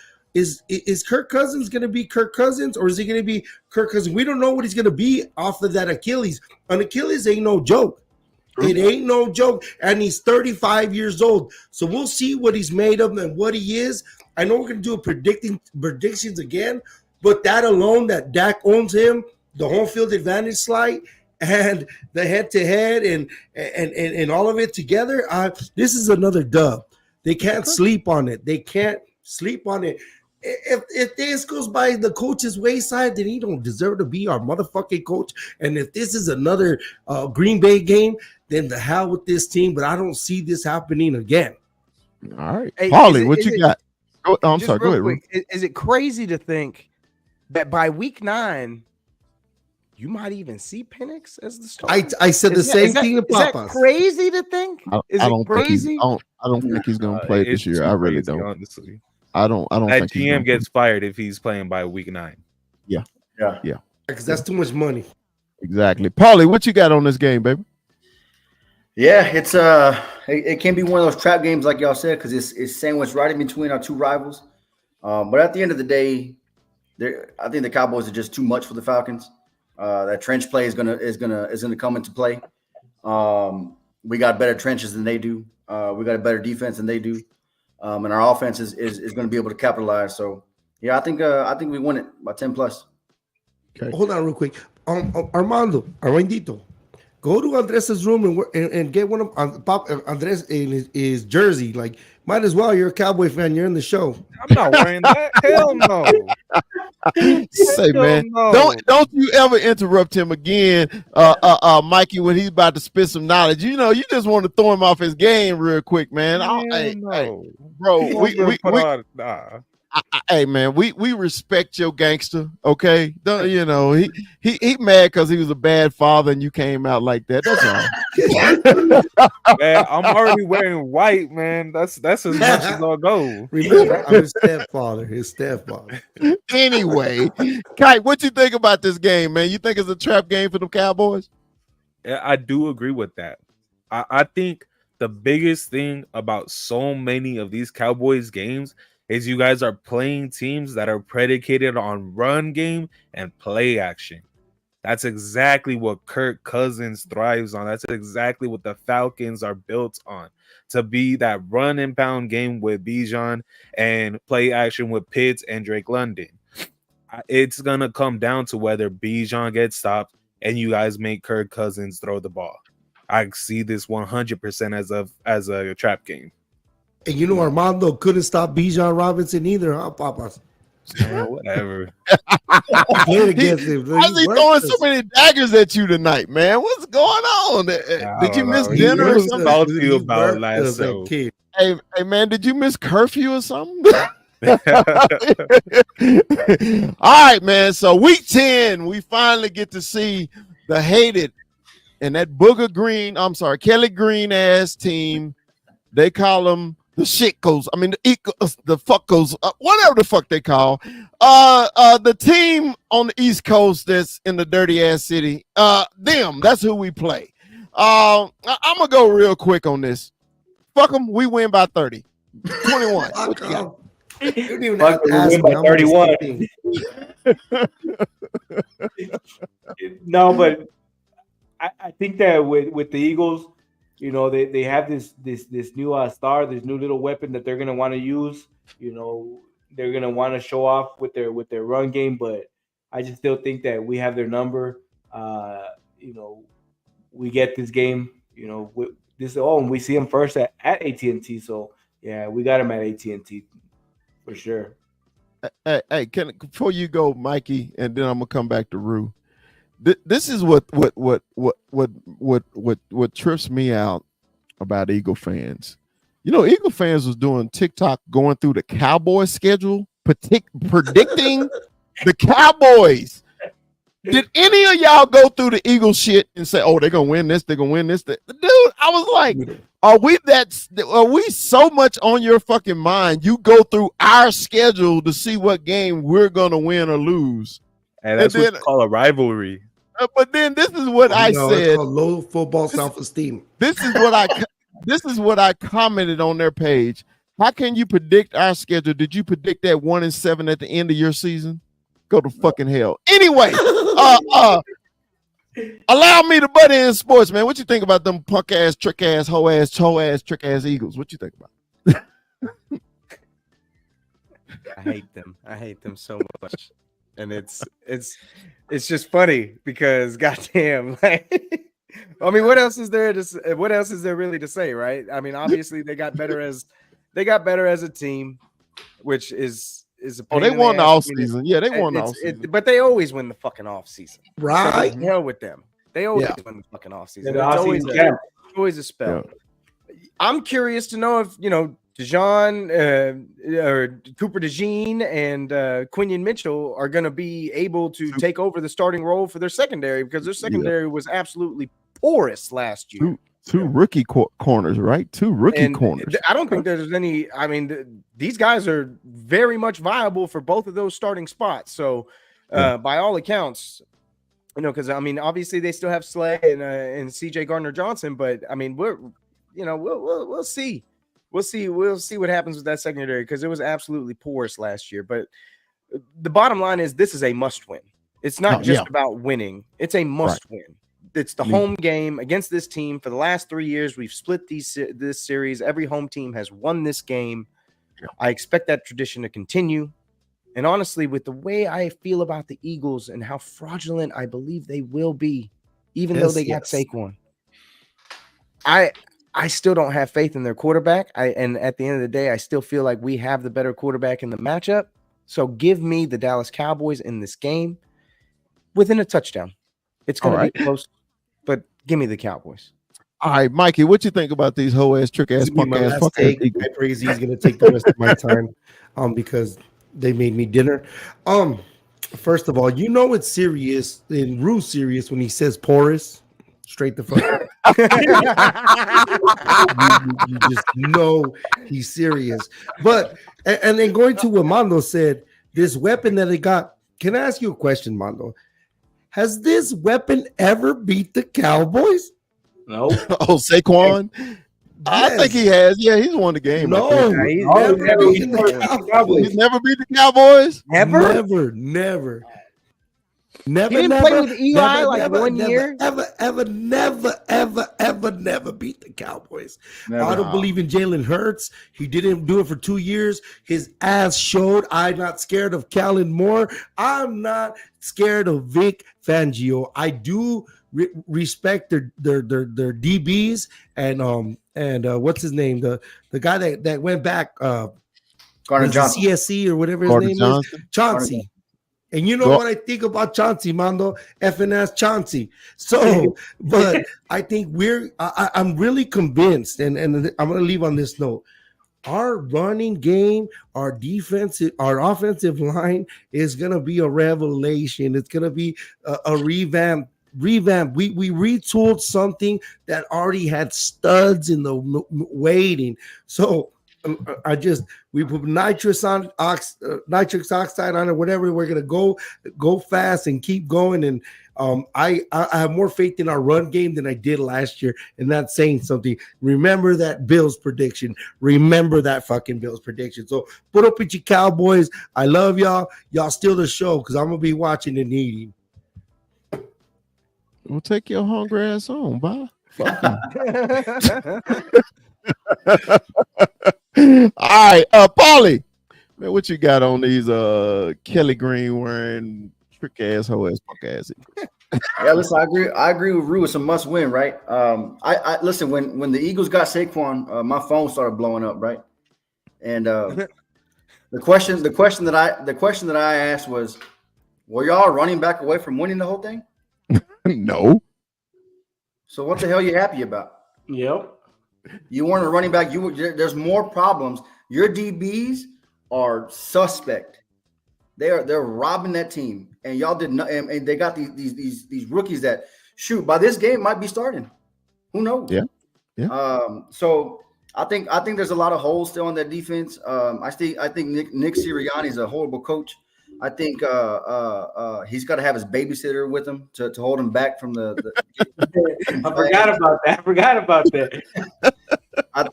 Kirk Cousins going to be Kirk Cousins, or is he going to be Kirk Cousins? We don't know what he's going to be off of that Achilles. An Achilles ain't no joke. It ain't no joke, and he's 35 years old. So we'll see what he's made of and what he is. I know we're going to do predictions again, but that alone, that Dak owns him, the home field advantage slide, and the head-to-head and all of it together, this is another dub. They can't sleep on it. They can't sleep on it. If this goes by the coach's wayside, then he don't deserve to be our motherfucking coach. And if this is another Green Bay game, then the hell with this team. But I don't see this happening again. All right. Hey, Paulie, what you got? Oh, I'm sorry. Go ahead. Quick, is it crazy to think that by week 9, you might even see Penix as the starter? I said the same thing to Papas. Is that crazy to think? Is it crazy? I don't think he's going to play this year. I really don't. Honestly. I don't that think GM gets fired if he's playing by week 9. Yeah. Because that's too much money. Exactly. Paulie, what you got on this game, baby? Yeah, it's it can be one of those trap games, like y'all said, because it's sandwiched right in between our two rivals. But at the end of the day, I think the Cowboys are just too much for the Falcons. That trench play is gonna come into play. We got better trenches than they do. We got a better defense than they do. and our offense is going to be able to capitalize. So yeah, I think we win it by 10 plus. Okay. Hold on real quick. Armandito, go to Andres' room and get one of Andres in his jersey. Like, might as well. You're a Cowboy fan. You're in the show. I'm not wearing that. Hell no. Say, man, no. don't you ever interrupt him again, Mikey, when he's about to spit some knowledge. You know, you just want to throw him off his game real quick, man. Hey, bro, hey, man, we respect your gangster, okay? Don't you know he mad because he was a bad father and you came out like that. That's all. Man, I'm already wearing white, man. That's as much as I'll go. Remember, I'm his stepfather. Anyway, Kite, what you think about this game, man? You think it's a trap game for the Cowboys? Yeah, I do agree with that. I think the biggest thing about so many of these Cowboys games is you guys are playing teams that are predicated on run game and play action. That's exactly what Kirk Cousins thrives on. That's exactly what the Falcons are built on, to be that run and pound game with Bijan and play action with Pitts and Drake London. It's going to come down to whether Bijan gets stopped and you guys make Kirk Cousins throw the ball. I see this 100% as a trap game. And you know, Armando couldn't stop Bijan Robinson either, huh, Papas? Man, whatever. Played against him. Why is he throwing so many daggers at you tonight, man? What's going on? Did you miss dinner or something? Salty about last show. Hey, man, did you miss curfew or something? All right, man. So week 10, we finally get to see the hated and that Kelly Green ass team. They call them the shitcos. I mean, the fuckos, whatever the fuck they call. The team on the East Coast that's in the dirty ass city. That's who we play. I'm gonna go real quick on this. Fuck them. We win by 30. 21. What you got? We win by 31. No, but I think that with the Eagles, you know, they have this new star, this new little weapon that they're gonna want to use. You know, they're gonna want to show off with their run game, but I just still think that we have their number. You know, we get this game. You know, and we see them first at AT&T. So yeah, we got them at AT&T for sure. Hey, before you go, Mikey, and then I'm gonna come back to Rue. This is what trips me out about Eagle fans. You know, Eagle fans was doing TikTok going through the Cowboy schedule, predicting the Cowboys. Did any of y'all go through the Eagle shit and say, "Oh, they're gonna win this, they're gonna win this"? Dude, I was like, are we so much on your fucking mind? You go through our schedule to see what game we're gonna win or lose. And that's what you call a rivalry. But then this is what I said. It's called low football self-esteem. This is what I commented on their page. How can you predict our schedule? Did you predict that 1-7 at the end of your season? Go to fucking hell. Anyway, allow me to butt in sports, man. What you think about them punk ass, trick ass, hoe ass, trick ass Eagles? What you think about? I hate them so much. And it's just funny because goddamn, like, I mean, what else is there really to say, right? I mean, obviously they got better as a team, which is they won the off season. Yeah, they won the off season. But they always win the fucking off season. Right. So hell with them. They always win the fucking off season. It's always a spell. Yeah. I'm curious to know if, you know, Dijon or Cooper DeJean and Quinion Mitchell are going to be able to take over the starting role for their secondary, because their secondary was absolutely porous last year. Two rookie corners, right? Two rookie corners. I don't think there's any. I mean, these guys are very much viable for both of those starting spots. So, by all accounts, you know, because I mean, obviously they still have Slay and CJ Gardner-Johnson, but I mean, we'll see. We'll see what happens with that secondary, because it was absolutely porous last year. But the bottom line is, this is a must win. It's not just about winning. It's a must win. It's the home game against this team. For the last 3 years, we've split this series. Every home team has won this game. I expect that tradition to continue. And honestly, with the way I feel about the Eagles and how fraudulent I believe they will be, even though they got Saquon, I still don't have faith in their quarterback. And at the end of the day, I still feel like we have the better quarterback in the matchup. So give me the Dallas Cowboys in this game within a touchdown. It's going to be close, but give me the Cowboys. All right, Mikey, what you think about these whole ass trick ass punk ass fuck ass I pray he's going to take the rest of my time, because they made me dinner. First of all, you know it's serious and real serious when he says porous. Straight the fuck up. you just know he's serious. But and then going to what Mondo said, this weapon that they got. Can I ask you a question, Mondo? Has this weapon ever beat the Cowboys? No. Oh, Saquon. Yes. I think he has. Yeah, he's won the game. No, he's never beaten the Cowboys. He's never beat the Cowboys. Never. Never, He didn't never, play with Eli never, like never, 1 never, year. Never beat the Cowboys. I don't believe in Jalen Hurts. He didn't do it for 2 years. His ass showed. I'm not scared of Kellen Moore. I'm not scared of Vic Fangio. I do respect their DBs and what's his name, the guy that went back, Gardner Johnson, CSC or whatever his Gardner name Johnson. is, Chauncey. And you know what I think about Chauncey, Mondo? Effing ass Chauncey. So, but I think I'm really convinced, and I'm going to leave on this note. Our running game, our defensive, our offensive line is going to be a revelation. It's going to be a revamp. We retooled something that already had studs in the waiting. So, we put nitrous oxide on it, whatever. We're gonna go fast and keep going. And I have more faith in our run game than I did last year, and that's saying something. Remember that Bills prediction. Remember that fucking Bills prediction. So put up with your Cowboys. I love y'all. Y'all steal the show because I'm gonna be watching and eating. We'll take your hungry ass home, bye. Fuck All right, Paulie, man, what you got on these Kelly Green wearing trick ass hoe ass punk ass? Yeah, listen, I agree with Rue. It's a must win, right? I listen, when the Eagles got Saquon, my phone started blowing up, right? And the question that I asked was, were y'all running back away from winning the whole thing? No. So what the hell are you happy about? Yep. You weren't a running back. There's more problems. Your DBs are suspect. They're robbing that team, and y'all did not. And they got these rookies that shoot by this game might be starting. Who knows? Yeah. So I think there's a lot of holes still on that defense. I think Nick Sirianni is a horrible coach. I think he's got to have his babysitter with him to hold him back from the I forgot about that. I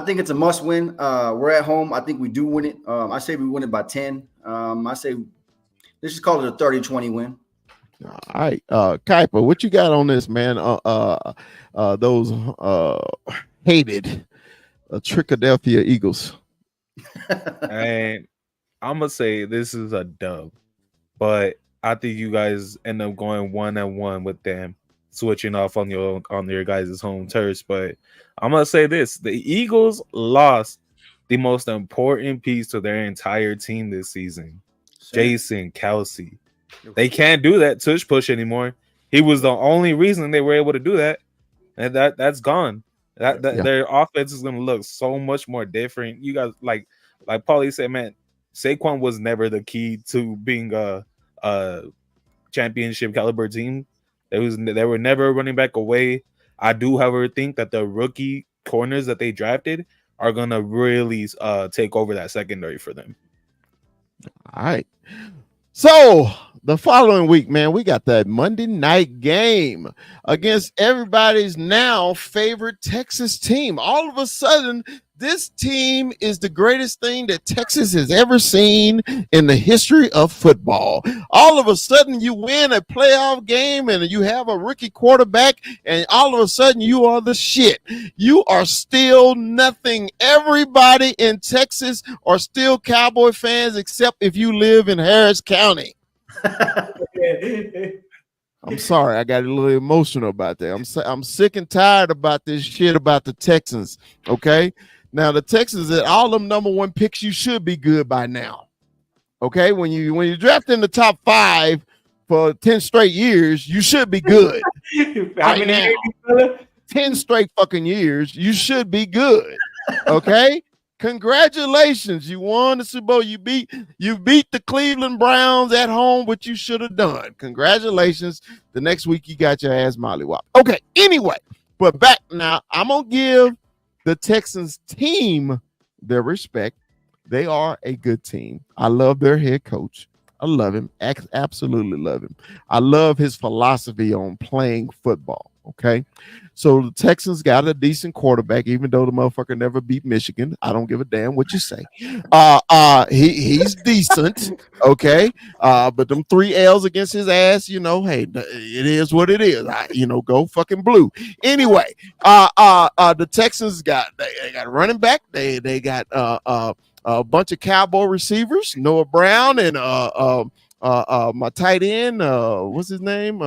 think it's a must win. We're at home. I think we do win it. I say we win it by 10. I say let's just call it a 30-20 win. All right. Kuiper, what you got on this, man? Those hated Trickadelphia Eagles. And I'm gonna say this is a dub, but I think you guys end up going 1-1 with them, switching off on your guys' home turf. But I'm gonna say this: the Eagles lost the most important piece to their entire team this season, Jason Kelce. They can't do that tush push anymore. He was the only reason they were able to do that, and that's gone. Their offense is gonna look so much more different. You guys like Paulie said, man. Saquon was never the key to being a championship caliber team. They were never running back away. I do, however, think that the rookie corners that they drafted are gonna really take over that secondary for them. All right. So the following week, man, we got that Monday night game against everybody's now favorite Texas team. All of a sudden, this team is the greatest thing that Texas has ever seen in the history of football. All of a sudden, you win a playoff game and you have a rookie quarterback, and all of a sudden, you are the shit. You are still nothing. Everybody in Texas are still Cowboy fans, except if you live in Harris County. I'm sorry, I got a little emotional about that. I'm sick and tired about this shit about the Texans. Okay, now the Texans, at all them number one picks, you should be good by now. Okay, when you draft in the top 5 for 10 straight years, you should be good. How many now, years, fella? 10 straight fucking years, you should be good. Okay. Congratulations, you won the Super Bowl. You beat the Cleveland Browns at home, which you should have done. Congratulations. The next week you got your ass mollywop. Okay, anyway, but back now, I'm gonna give the Texans team their respect. They are a good team. I love their head coach. I love him. Absolutely love him. I love his philosophy on playing football. Okay. So the Texans got a decent quarterback, even though the motherfucker never beat Michigan. I don't give a damn what you say. He's decent. Okay. But them 3 L's against his ass, hey, it is what it is. Go fucking blue. Anyway, the Texans they got a running back. They got a bunch of Cowboy receivers, Noah Brown and my tight end, what's his name?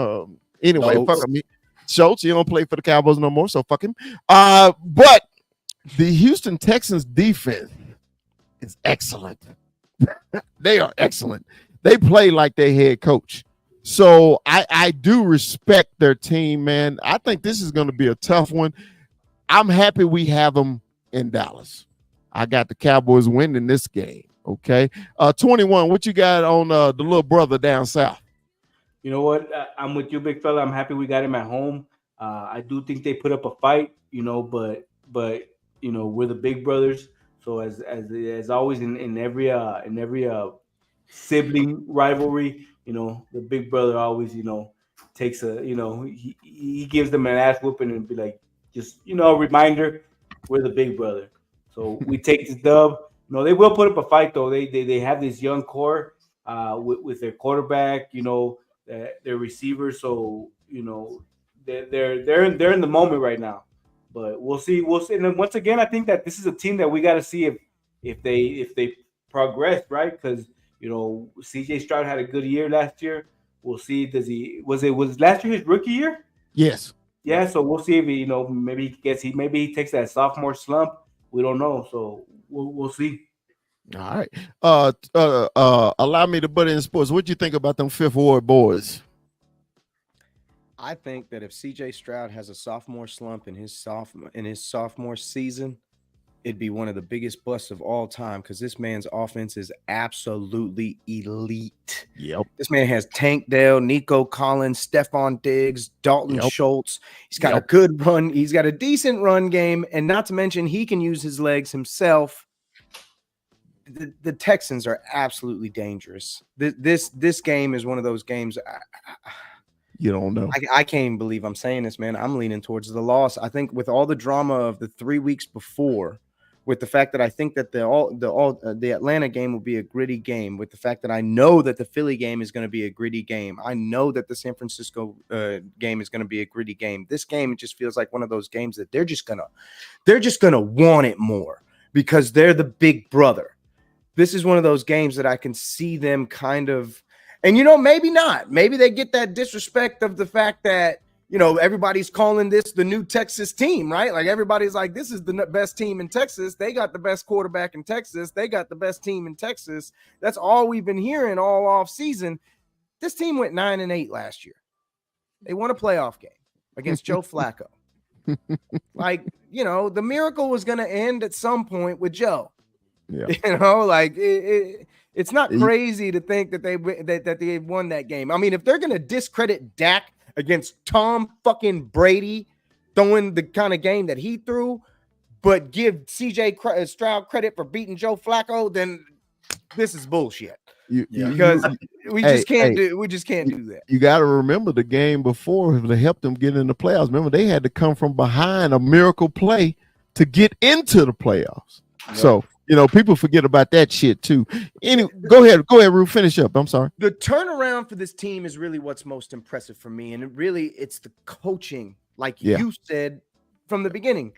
Anyway, fuck him. Schultz, he don't play for the Cowboys no more, so fuck him. But the Houston Texans defense is excellent. They are excellent. They play like their head coach. So I do respect their team, man. I think this is going to be a tough one. I'm happy we have them in Dallas. I got the Cowboys winning this game. Okay. 21, what you got on the little brother down south? You know what? I'm with you, big fella. I'm happy we got him at home. I do think they put up a fight, but we're the big brothers. So as always in every sibling rivalry, the big brother always takes he gives them an ass whooping and be like, just a reminder, we're the big brother. So we take this dub. They will put up a fight though. They have this young core with their quarterback, their receivers. So they're in the moment right now. But we'll see. And then once again, I think that this is a team that we got to see if they progress, right? Because CJ Stroud had a good year last year. We'll see. Was last year his rookie year? Yes. Yeah. So we'll see if maybe he takes that sophomore slump. We don't know. So we'll see. All right. Allow me to butt in sports. What do you think about them Fifth Ward boys? I think that if CJ Stroud has a sophomore slump in his sophomore season, it'd be one of the biggest busts of all time because this man's offense is absolutely elite. Yep. This man has Tank Dell, Nico Collins, Stephon Diggs, Dalton Schultz. He's got a good run. He's got a decent run game, and not to mention he can use his legs himself. The Texans are absolutely dangerous. This game is one of those games. You don't know. I can't even believe I'm saying this, man. I'm leaning towards the loss. I think with all the drama of the 3 weeks before, with the fact that I think that the Atlanta game will be a gritty game, with the fact that I know that the Philly game is going to be a gritty game. I know that the San Francisco game is going to be a gritty game. This game, it just feels like one of those games that they're just gonna want it more because they're the big brother. This is one of those games that I can see them kind of, and maybe not. Maybe they get that disrespect of the fact that, everybody's calling this the new Texas team, right? Like everybody's like, this is the best team in Texas. They got the best quarterback in Texas. They got the best team in Texas. That's all we've been hearing all off season. This team went 9-8 last year. They won a playoff game against Joe Flacco. Like, the miracle was going to end at some point with Joe. Yeah. It's not crazy to think that they won that game. I mean, if they're going to discredit Dak against Tom fucking Brady throwing the kind of game that he threw, but give CJ Stroud credit for beating Joe Flacco, then this is bullshit. We just can't do that. You got to remember the game before to help them get in the playoffs. Remember, they had to come from behind a miracle play to get into the playoffs. Yep. So, people forget about that shit too. Anyway, go ahead, Rue, finish up. I'm sorry. The turnaround for this team is really what's most impressive for me. And it's the coaching, like you said from the beginning.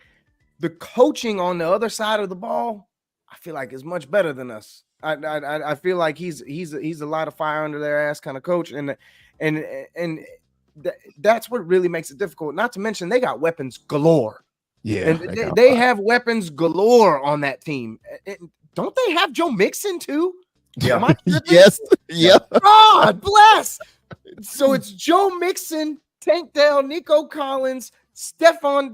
The coaching on the other side of the ball, I feel like is much better than us. I feel like he's a lot of fire under their ass kind of coach, and that's what really makes it difficult. Not to mention they got weapons galore. Yeah, and they have weapons galore on that team. Don't they have Joe Mixon too? Yeah. Yes. Yeah. God bless. So it's Joe Mixon, Tank Dell, Nico Collins, Stephon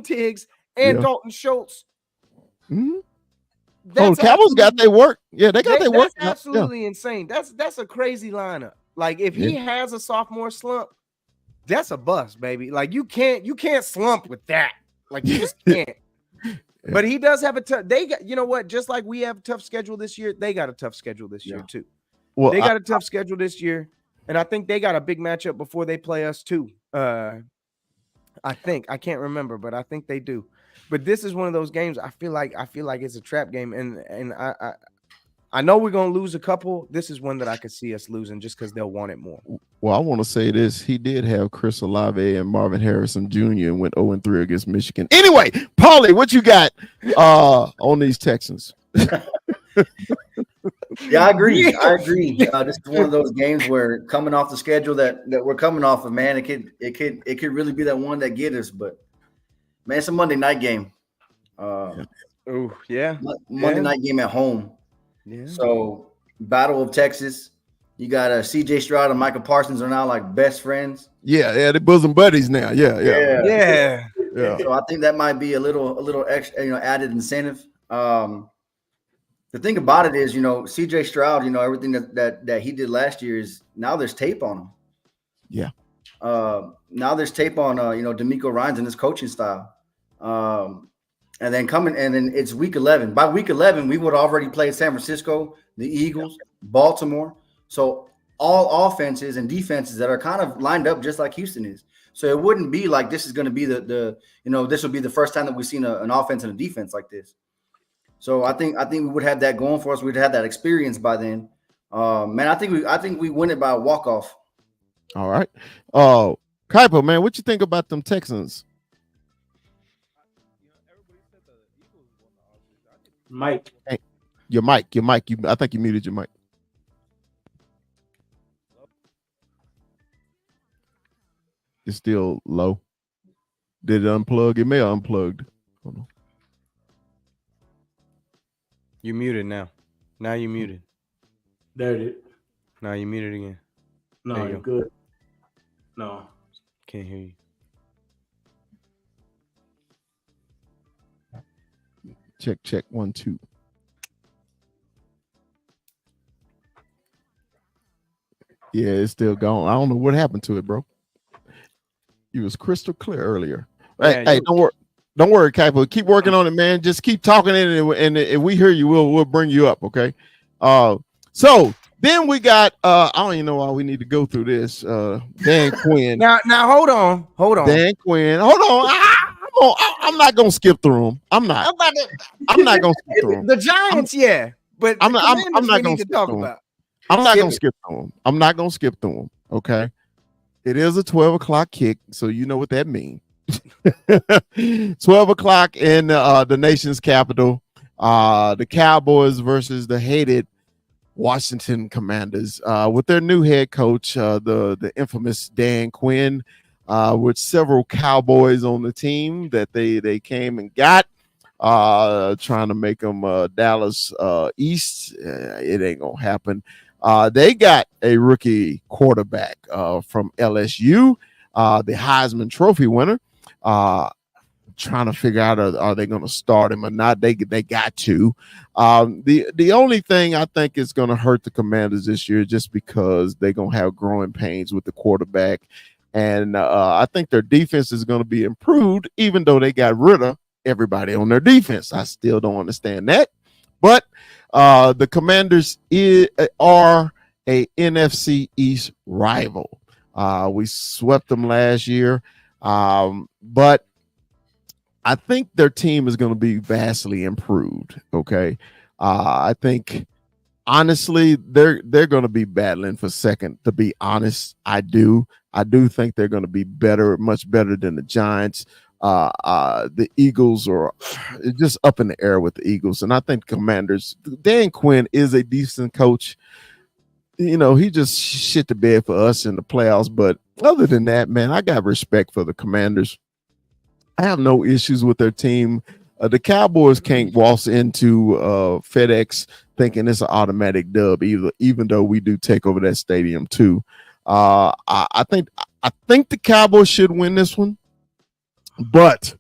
Diggs, and Dalton Schultz. Mm-hmm. Cowboys got their work. Yeah, they got their work. That's absolutely insane. That's a crazy lineup. Like if he has a sophomore slump, that's a bust, baby. Like you can't slump with that. Like you just can't. But he does have a tough. They got, you know what? Just like we have a tough schedule this year, they got a tough schedule this year too. Well, they got a tough schedule this year, and I think they got a big matchup before they play us too. I think I can't remember, but I think they do. But this is one of those games. I feel like it's a trap game, and I know we're gonna lose a couple. This is one that I could see us losing just because they'll want it more. Well, I want to say this. He did have Chris Olave and Marvin Harrison Jr. and went 0-3 against Michigan. Anyway, Paulie, what you got on these Texans? Yeah, I agree. This is one of those games where coming off the schedule that we're coming off of, man, it could really be that one that get us. But man, it's a Monday night game. Monday night game at home. Yeah. So Battle of Texas. You got CJ Stroud and Michael Parsons are now like best friends. Yeah, they're bosom buddies now. Yeah. So I think that might be a little extra, added incentive. The thing about it is, CJ Stroud, everything that he did last year is now there's tape on him. Yeah. Now there's tape on DeMeco Ryans and his coaching style. And then it's week 11. By week 11, we would have already played San Francisco, the Eagles, Baltimore. So all offenses and defenses that are kind of lined up just like Houston is. So it wouldn't be like this is going to be this will be the first time that we've seen an offense and a defense like this. So I think we would have that going for us. We'd have that experience by then. Man, I think we win it by a walk-off. All right. Kuiper, man, what you think about them Texans? Mike. Hey, your mic. I think you muted your mic. It's still low. Did it unplug? It may have unplugged. Hold on. You muted now. Now you muted. There it is. Now you muted again. No, you're good. No. Can't hear you. Check 1 2. Yeah, it's still gone. I don't know what happened to it, bro. It was crystal clear earlier. Hey, don't worry, Kuiper. Keep working on it, man. Just keep talking in it, and if we hear you, we'll bring you up, okay? So then we got I don't even know why we need to go through this. Dan Quinn. Now hold on. Dan Quinn. Hold on. I'm not gonna skip through them. I'm not gonna skip through them. The Giants, but I'm not gonna skip talk about. I'm not gonna skip through them. I'm not gonna skip through them. Okay. It is a 12 o'clock kick, so you know what that means. 12 o'clock in the nation's capital. The Cowboys versus the hated Washington Commanders with their new head coach, the infamous Dan Quinn, with several Cowboys on the team that they came and got, trying to make them Dallas East. It ain't gonna happen. They got a rookie quarterback from LSU, the Heisman Trophy winner. Trying to figure out are they going to start him or not. They got to. The only thing I think is going to hurt the Commanders this year just because they're going to have growing pains with the quarterback. And I think their defense is going to be improved, even though they got rid of everybody on their defense. I still don't understand that. But the Commanders are a NFC East rival. We swept them last year. But I think their team is going to be vastly improved. Okay, I think honestly they're going to be battling for second. To be honest, I do think they're going to be better, much better than the Giants. The Eagles are just up in the air with the Eagles, and I think Commanders. Dan Quinn is a decent coach. You know, he just shit the bed for us in the playoffs. But other than that, man, I got respect for the Commanders. I have no issues with their team. The Cowboys can't waltz into FedEx thinking it's an automatic dub, even though we do take over that stadium too. I think the Cowboys should win this one, but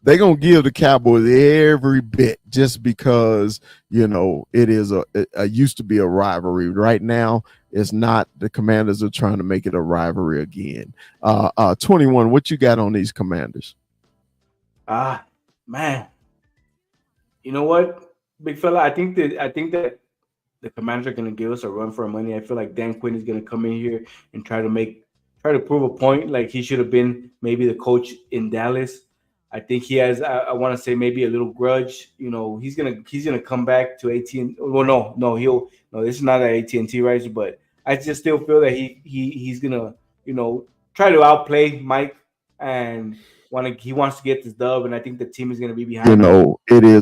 they're gonna give the Cowboys every bit just because it is a used to be a rivalry. Right now, it's not. The Commanders are trying to make it a rivalry again. 21. What you got on these Commanders? Man, you know what, big fella? I think that the Commanders are going to give us a run for our money. I feel like Dan Quinn is going to come in here and try to prove a point. Like he should have been maybe the coach in Dallas. I think he has. I want to say maybe a little grudge. He's gonna come back to AT&T. Well, no. This is not at AT&T, right? But I just still feel that he's gonna try to outplay Mike and he wants to get this dub, and I think the team is gonna be behind him. It is.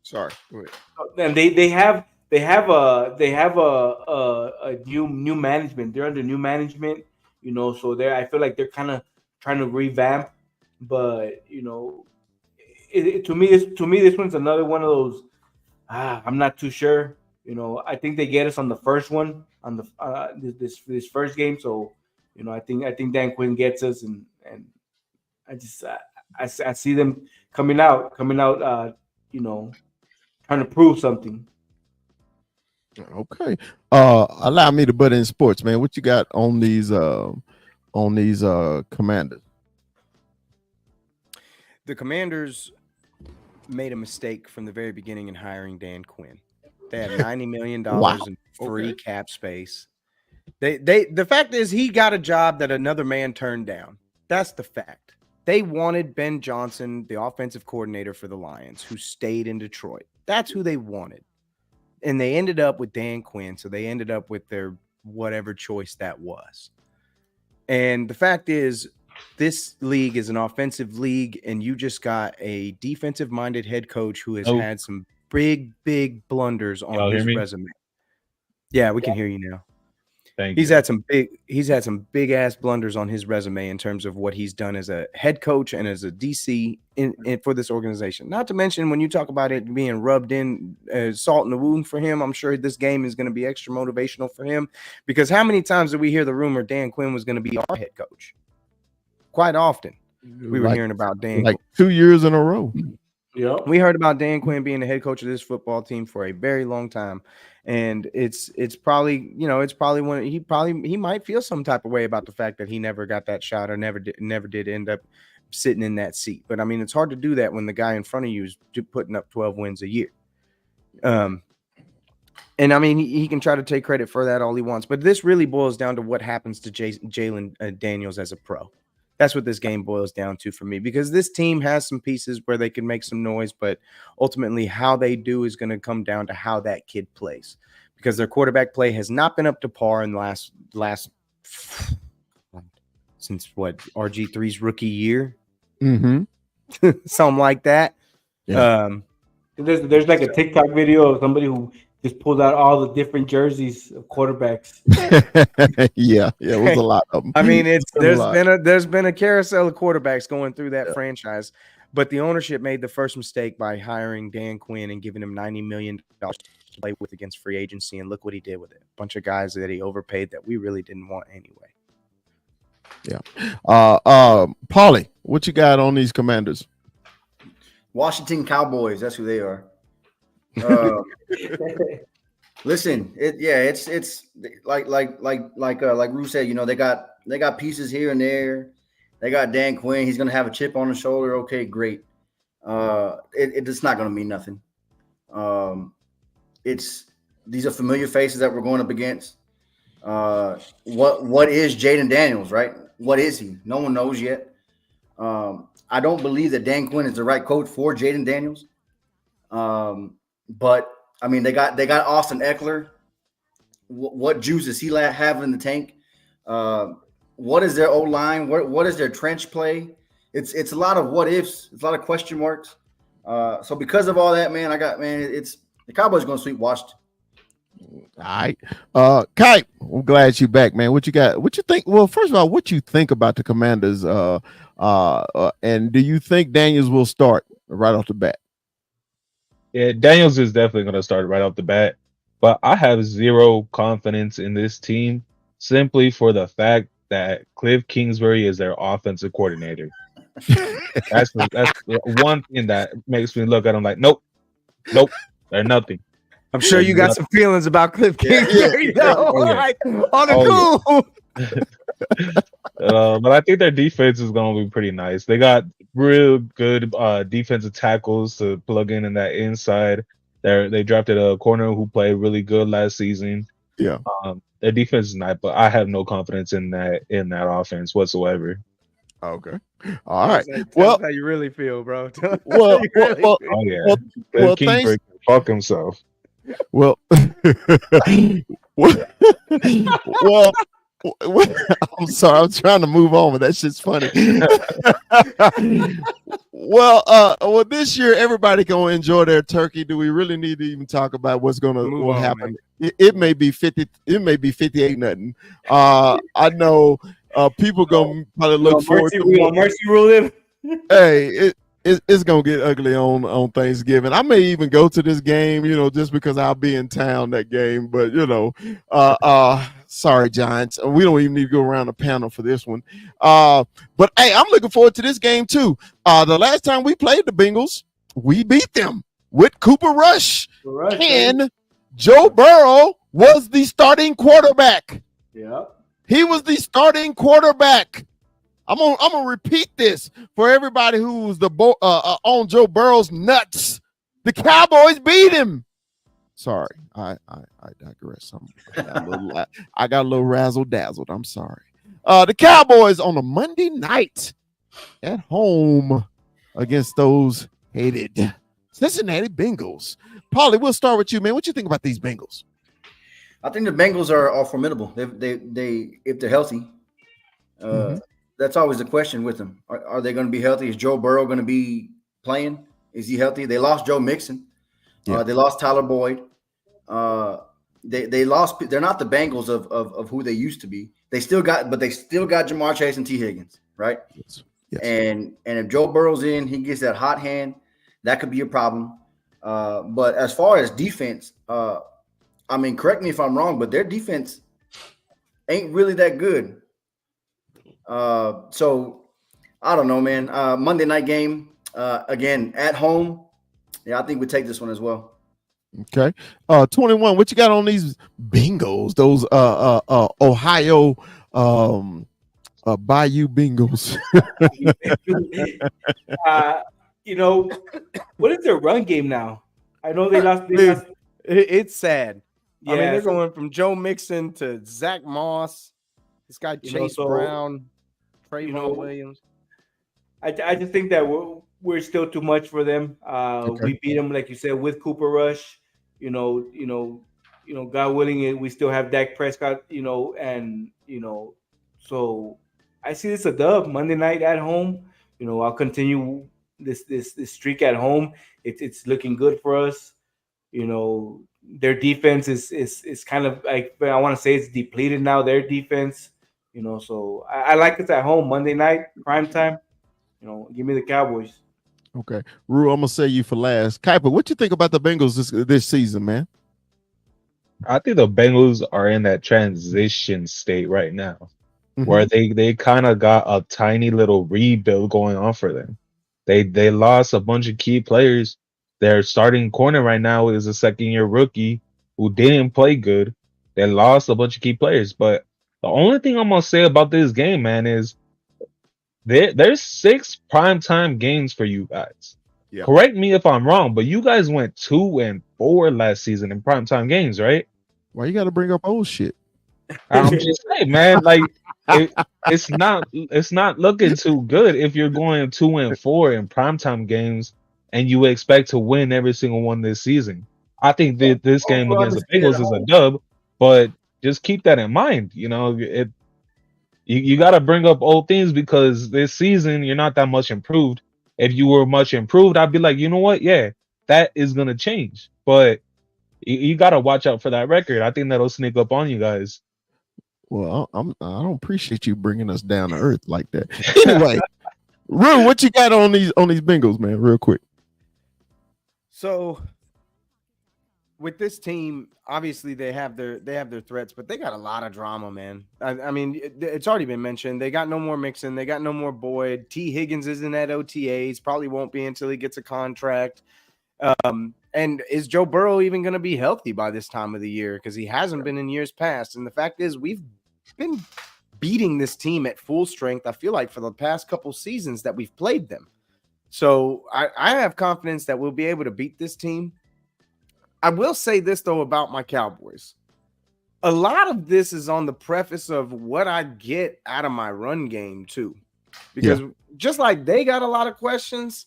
Sorry. Go ahead. And they have a new management. They're under new management, So I feel like they're kind of trying to revamp, but to me this one's another one of those. I'm not too sure. I think they get us on the first one on the this first game. So I think Dan Quinn gets us, and I see them coming out, trying to prove something. Okay. Allow me to butt in sports, man. What you got on these Commanders? The Commanders made a mistake from the very beginning in hiring Dan Quinn. They had $90 million in free cap space. The fact is he got a job that another man turned down. That's the fact. They wanted Ben Johnson, the offensive coordinator for the Lions, who stayed in Detroit. That's who they wanted. And they ended up with Dan Quinn, so they ended up with their whatever choice that was. And the fact is, this league is an offensive league, and you just got a defensive-minded head coach who has had some big blunders on his resume. Yeah, we can hear you now. He's had some big ass blunders on his resume in terms of what he's done as a head coach and as a DC in for this organization. Not to mention when you talk about it being rubbed in salt in the wound for him, I'm sure this game is going to be extra motivational for him, because how many times did we hear the rumor Dan Quinn was going to be our head coach? Quite often we were hearing about Dan. Like 2 years in a row. Yeah, we heard about Dan Quinn being the head coach of this football team for a very long time. And it's probably one he might feel some type of way about the fact that he never got that shot or never did end up sitting in that seat. But I mean, it's hard to do that when the guy in front of you is putting up 12 wins a year. And I mean, he can try to take credit for that all he wants, but this really boils down to what happens to Jalen Daniels as a pro. That's what this game boils down to for me, because this team has some pieces where they can make some noise, but ultimately how they do is going to come down to how that kid plays, because their quarterback play has not been up to par in the last since RG3's rookie year. Mm-hmm. Something like that. Yeah. There's like a TikTok video of somebody who just pulled out all the different jerseys of quarterbacks. yeah, it was a lot of them. I mean, there's been a carousel of quarterbacks going through that franchise, but the ownership made the first mistake by hiring Dan Quinn and giving him $90 million to play with against free agency, and look what he did with it. A bunch of guys that he overpaid that we really didn't want anyway. Yeah. Paulie, what you got on these Commanders? Washington Cowboys. That's who they are. Listen, it's like Rue said, they got pieces here and there. They got Dan Quinn. He's gonna have a chip on his shoulder. Okay, great. It's not gonna mean nothing. These are familiar faces that we're going up against. What is Jaden Daniels, right? What is he? No one knows yet. I don't believe that Dan Quinn is the right coach for Jaden Daniels. But I mean, they got Austin Eckler. What juice does he have in the tank? What is their O line? What is their trench play? It's a lot of what ifs. It's a lot of question marks. So because of all that, man, it's the Cowboys going to sweep Washington. All right. Kite, I'm glad you back, man. What you got? What you think? Well, first of all, what you think about the Commanders? And do you think Daniels will start right off the bat? Yeah, Daniels is definitely going to start right off the bat, but I have zero confidence in this team simply for the fact that Cliff Kingsbury is their offensive coordinator. That's the one thing that makes me look at him like, nope, they're nothing. I'm sure you got some feelings about Cliff Kingsbury, though. Like, on the cool. But I think their defense is going to be pretty nice. They got real good defensive tackles to plug in that inside. They drafted a corner who played really good last season. Yeah. Their defense is nice, but I have no confidence in that offense whatsoever. Okay. All right. Tell us how you really feel, bro. Oh yeah. Cliff Kingsbury can fuck himself. Well, I'm sorry. I'm trying to move on, but that shit's funny. Well, this year everybody gonna enjoy their turkey. Do we really need to even talk about what's gonna happen? It may be 50. It may be 58-0. I know people gonna probably look forward to mercy rule it. Hey, it's gonna get ugly on Thanksgiving. I may even go to this game, just because I'll be in town that game. But sorry, Giants. We don't even need to go around the panel for this one. But hey, I'm looking forward to this game too. The last time we played the Bengals, we beat them with Cooper Rush. And Joe Burrow was the starting quarterback. Yeah. He was the starting quarterback. I'm gonna repeat this for everybody who's on Joe Burrow's nuts. The Cowboys beat him. Sorry, I digress. I got a little razzle dazzled. I'm sorry. The Cowboys on a Monday night at home against those hated Cincinnati Bengals. Paulie, we'll start with you, man. What you think about these Bengals? I think the Bengals are formidable. They if they're healthy. That's always the question with them. Are they going to be healthy? Is Joe Burrow going to be playing? Is he healthy? They lost Joe Mixon. Yeah. They lost Tyler Boyd. They lost. They're not the Bengals of who they used to be. They still got Jamar Chase and T. Higgins, right? Yes. And if Joe Burrow's in, he gets that hot hand. That could be a problem. But as far as defense, correct me if I'm wrong, but their defense ain't really that good. So I don't know, man. Monday night game, again, at home. Yeah, I think we take this one as well. Okay. 21, what you got on these Bengals? Those Ohio Bayou Bengals. What is their run game now? I know they lost. It's sad. Yeah, they're going from Joe Mixon to Zach Moss. This guy Chase Brown, Trayvon Williams. I just think that we're still too much for them. Okay. We beat them, like you said, with Cooper Rush. God willing, we still have Dak Prescott. So I see this a dub Monday night at home. I'll continue this streak at home. It's looking good for us. Their defense is kind of like, I want to say it's depleted now. Their defense. So I like it at home Monday night, prime time. Give me the Cowboys. Okay. Rue, I'm going to say you for last. Kuiper, what you think about the Bengals this season, man? I think the Bengals are in that transition state right now where they kind of got a tiny little rebuild going on for them. They lost a bunch of key players. Their starting corner right now is a second-year rookie who didn't play good. They lost a bunch of key players, but the only thing I'm gonna say about this game, man, is there's 6 primetime games for you guys. Yeah. Correct me if I'm wrong, but you guys went 2-4 last season in primetime games, right? Why you got to bring up old shit? I'm just saying, man. Like it's not looking too good if you're going 2-4 in primetime games and you expect to win every single one this season. I think that this game Well, against the undefeated Bengals at is a home. dub, but just keep that in mind. You got to bring up old things because this season you're not that much improved. If you were much improved, I'd be like, you know what? Yeah, that is gonna change. But you got to watch out for that record. I think that'll sneak up on you guys. Well, I don't appreciate you bringing us down to earth like that. Anyway, Rue, what you got on these Bengals, man? Real quick. So with this team, obviously they have their threats, but they got a lot of drama, man. I mean, it's already been mentioned. They got no more Mixon. They got no more Boyd. T. Higgins isn't at OTAs. Probably won't be until he gets a contract. And is Joe Burrow even going to be healthy by this time of the year? Because he hasn't been in years past. And the fact is, we've been beating this team at full strength, I feel like, for the past couple seasons that we've played them. So I have confidence that we'll be able to beat this team. I will say this, though, about my Cowboys. A lot of this is on the preface of what I get out of my run game, too. Because just like they got a lot of questions,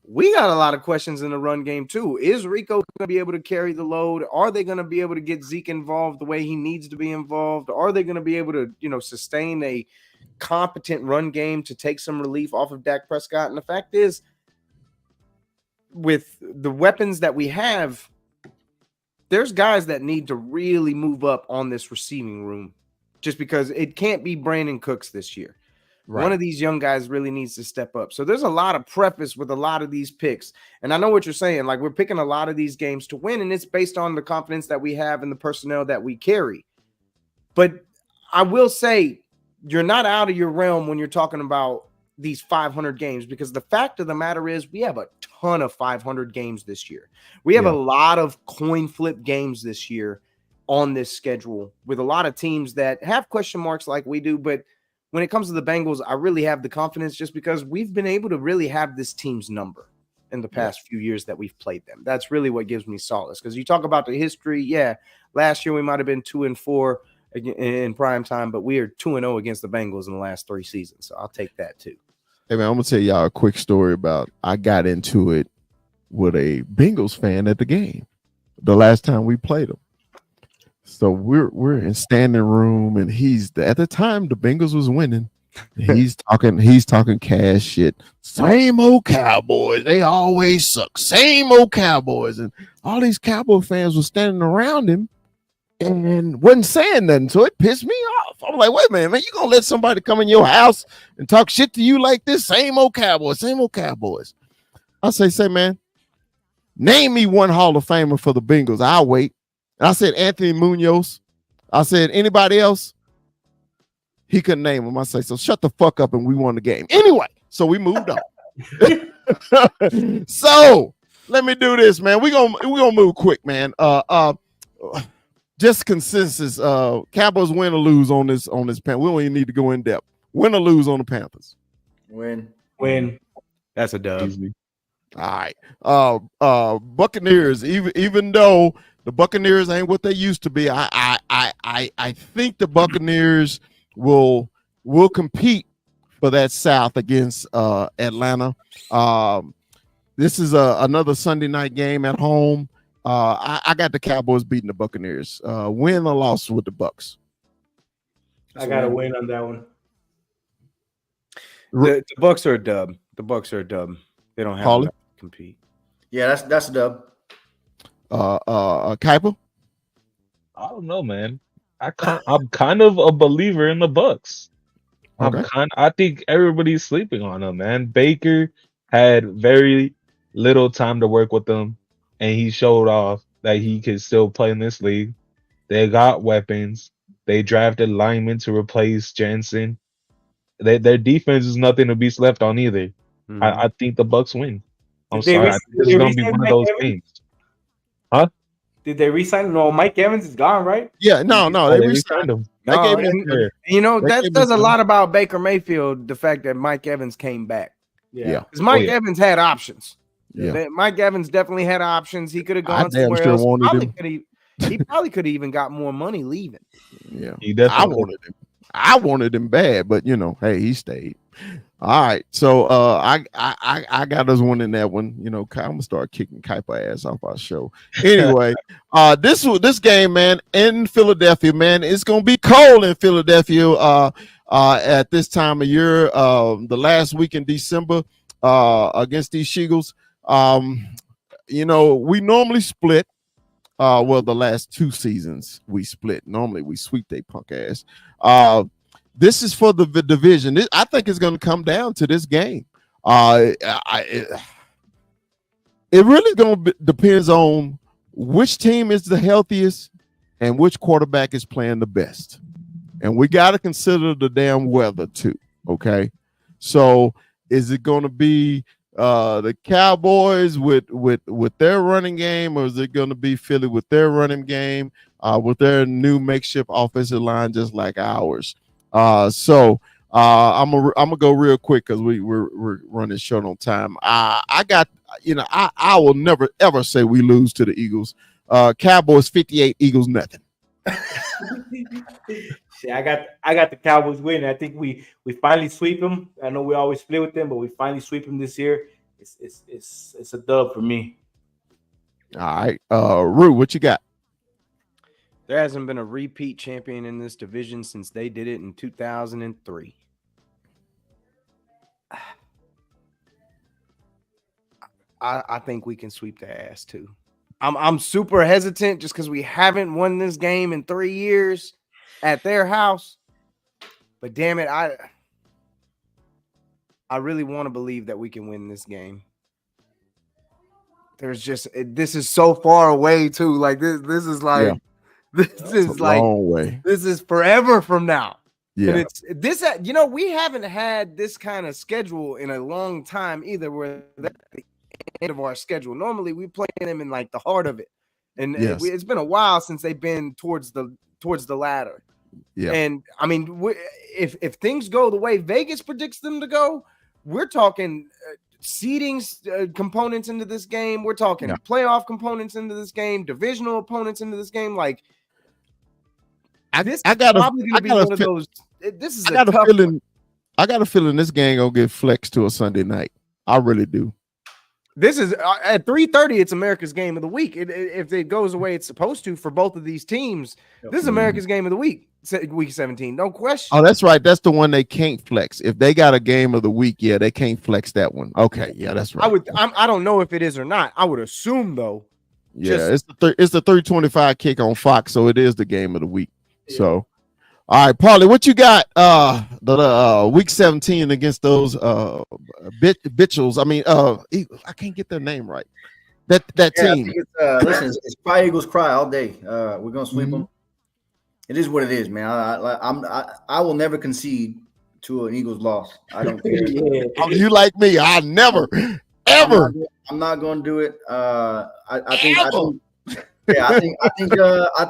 we got a lot of questions in the run game, too. Is Rico going to be able to carry the load? Are they going to be able to get Zeke involved the way he needs to be involved? Are they going to be able to, sustain a competent run game to take some relief off of Dak Prescott? And the fact is, with the weapons that we have, there's guys that need to really move up on this receiving room just because it can't be Brandon Cooks this year. Right. One of these young guys really needs to step up. So there's a lot of preface with a lot of these picks. And I know what you're saying. Like, we're picking a lot of these games to win, and it's based on the confidence that we have and the personnel that we carry. But I will say you're not out of your realm when you're talking about these 500 games, because the fact of the matter is we have a ton of 500 games this year. We have a lot of coin flip games this year on this schedule with a lot of teams that have question marks like we do. But when it comes to the Bengals, I really have the confidence just because we've been able to really have this team's number in the past few years that we've played them. That's really what gives me solace, because you talk about the history. Yeah, last year we might have been 2-4 in prime time, but we are 2-0 against the Bengals in the last 3 seasons. So I'll take that too. Hey man, I'm gonna tell y'all a quick story about I got into it with a Bengals fan at the game the last time we played them. So we're in standing room, and at the time the Bengals was winning. He's talking cash shit. Same old Cowboys. They always suck. Same old Cowboys. And all these Cowboy fans were standing around him and wasn't saying nothing. So it pissed me off. I'm like, wait a minute, man, you gonna let somebody come in your house and talk shit to you like this? Same old Cowboys, same old Cowboys. I say, man, name me one Hall of Famer for the Bengals. I'll wait. And I said Anthony Munoz. I said anybody else? He couldn't name him. I say, so shut the fuck up, and we won the game. Anyway, so we moved on. So let me do this, man. We're gonna move quick, man. Just consensus. Cowboys win or lose on this Panthers. We don't even need to go in depth. Win or lose on the Panthers. Win. That's a dub. Easy. All right. Buccaneers. Even though the Buccaneers ain't what they used to be, I think the Buccaneers will compete for that South against Atlanta. This is another Sunday night game at home. I got the Cowboys beating the Buccaneers. Win or loss with the Bucks? I got to win on that one. The Bucks are a dub. The Bucks are a dub. They don't have enough to compete. Yeah, that's a dub. Kuiper? I don't know, man. I'm kind of a believer in the Bucks. Okay. I think everybody's sleeping on them, man. Baker had very little time to work with them, and he showed off that he could still play in this league. They got weapons. They drafted linemen to replace Jensen. Their defense is nothing to be slept on either. Mm-hmm. I think the Bucks win. I'm sorry. I think it's going to be one of those games. Huh? Did they re-sign? No, Mike Evans is gone, right? Yeah, no, they re-signed him. That says a lot about Baker Mayfield, the fact that Mike Evans came back. Yeah. Because Mike Evans had options. Yeah. Mike Evans definitely had options. He could have gone somewhere else. He probably could have even got more money leaving. Yeah. He definitely I wanted him. I wanted him bad, but hey, he stayed. All right, so I got us one in that one. I'm gonna start kicking Kuiper ass off our show. Anyway, this game, man, in Philadelphia, man, it's gonna be cold in Philadelphia. At this time of year, the last week in December, against these Eagles. We normally split. Well, the last 2 seasons we split. Normally we sweep they punk ass. This is for the division. I think it's going to come down to this game. It really going to depends on which team is the healthiest and which quarterback is playing the best. And we got to consider the damn weather too. Okay, so is it going to be the Cowboys with their running game, or is it going to be Philly with their running game, with their new makeshift offensive line just like ours? So I'm gonna go real quick because we're running short on time. I got I will never ever say we lose to the Eagles. Cowboys 58, Eagles nothing. See, I got the Cowboys winning. I think we finally sweep them. I know we always split with them, but we finally sweep them this year. It's a dub for me. All right, Rue, what you got? There hasn't been a repeat champion in this division since they did it in 2003. I think we can sweep their ass too. I'm super hesitant just because we haven't won this game in 3 years at their house. But damn it, I really want to believe that we can win this game. This is so far away too. Like this is like. Yeah. This is like long way. This is forever from now. Yeah, and it's this. We haven't had this kind of schedule in a long time either. Where that's the end of our schedule. Normally, we play them in like the heart of it, and it's been a while since they've been towards the ladder. Yeah, and I mean, if things go the way Vegas predicts them to go, we're talking seeding components into this game. We're talking playoff components into this game, divisional opponents into this game, like. I got a feeling this game gonna get flexed to a Sunday night. I really do. This is at 3:30. It's America's game of the week. If it goes the way it's supposed to for both of these teams, this is America's game of the week. Week 17, no question. Oh, that's right. That's the one they can't flex. If they got a game of the week, they can't flex that one. Okay, yeah, that's right. I don't know if it is or not. I would assume though. Yeah, it's the 3:25 kick on Fox, so it is the game of the week. So, all right, Paulie, what you got? The week 17 against those bitchels. I mean, I can't get their name right. That team. Listen, it's Cry Eagles Cry all day. We're gonna sweep them. It is what it is, man. I will never concede to an Eagles loss. I don't care. Oh, you like me? I never, ever. I'm not gonna do it. I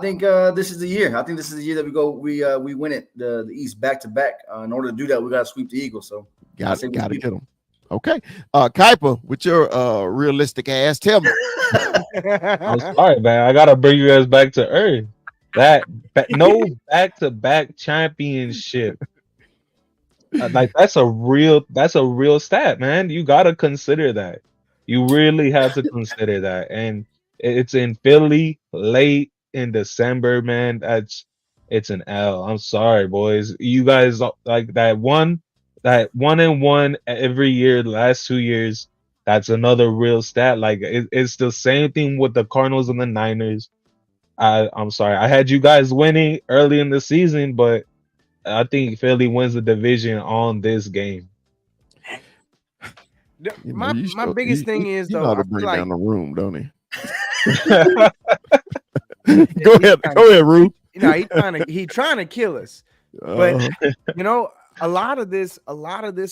think this is the year. I think this is the year that we win it the East back to back. In order to do that, we gotta sweep the Eagles. So gotta get them. Okay, Kuiper, with your realistic ass, tell me. I'm sorry, man. I gotta bring you guys back to earth. No back-to-back championship. Like that's a real stat, man. You gotta consider that. You really have to consider that, and it's in Philly late in December, man. It's an L. I'm sorry, boys. You guys like that 1-1 every year, the last 2 years. That's another real stat. Like it's the same thing with the Cardinals and the Niners. I'm sorry. I had you guys winning early in the season, but I think Philly wins the division on this game. My biggest thing is though, know how to bring down the room, don't he? Go ahead, Rue. He trying to kill us. But a lot of this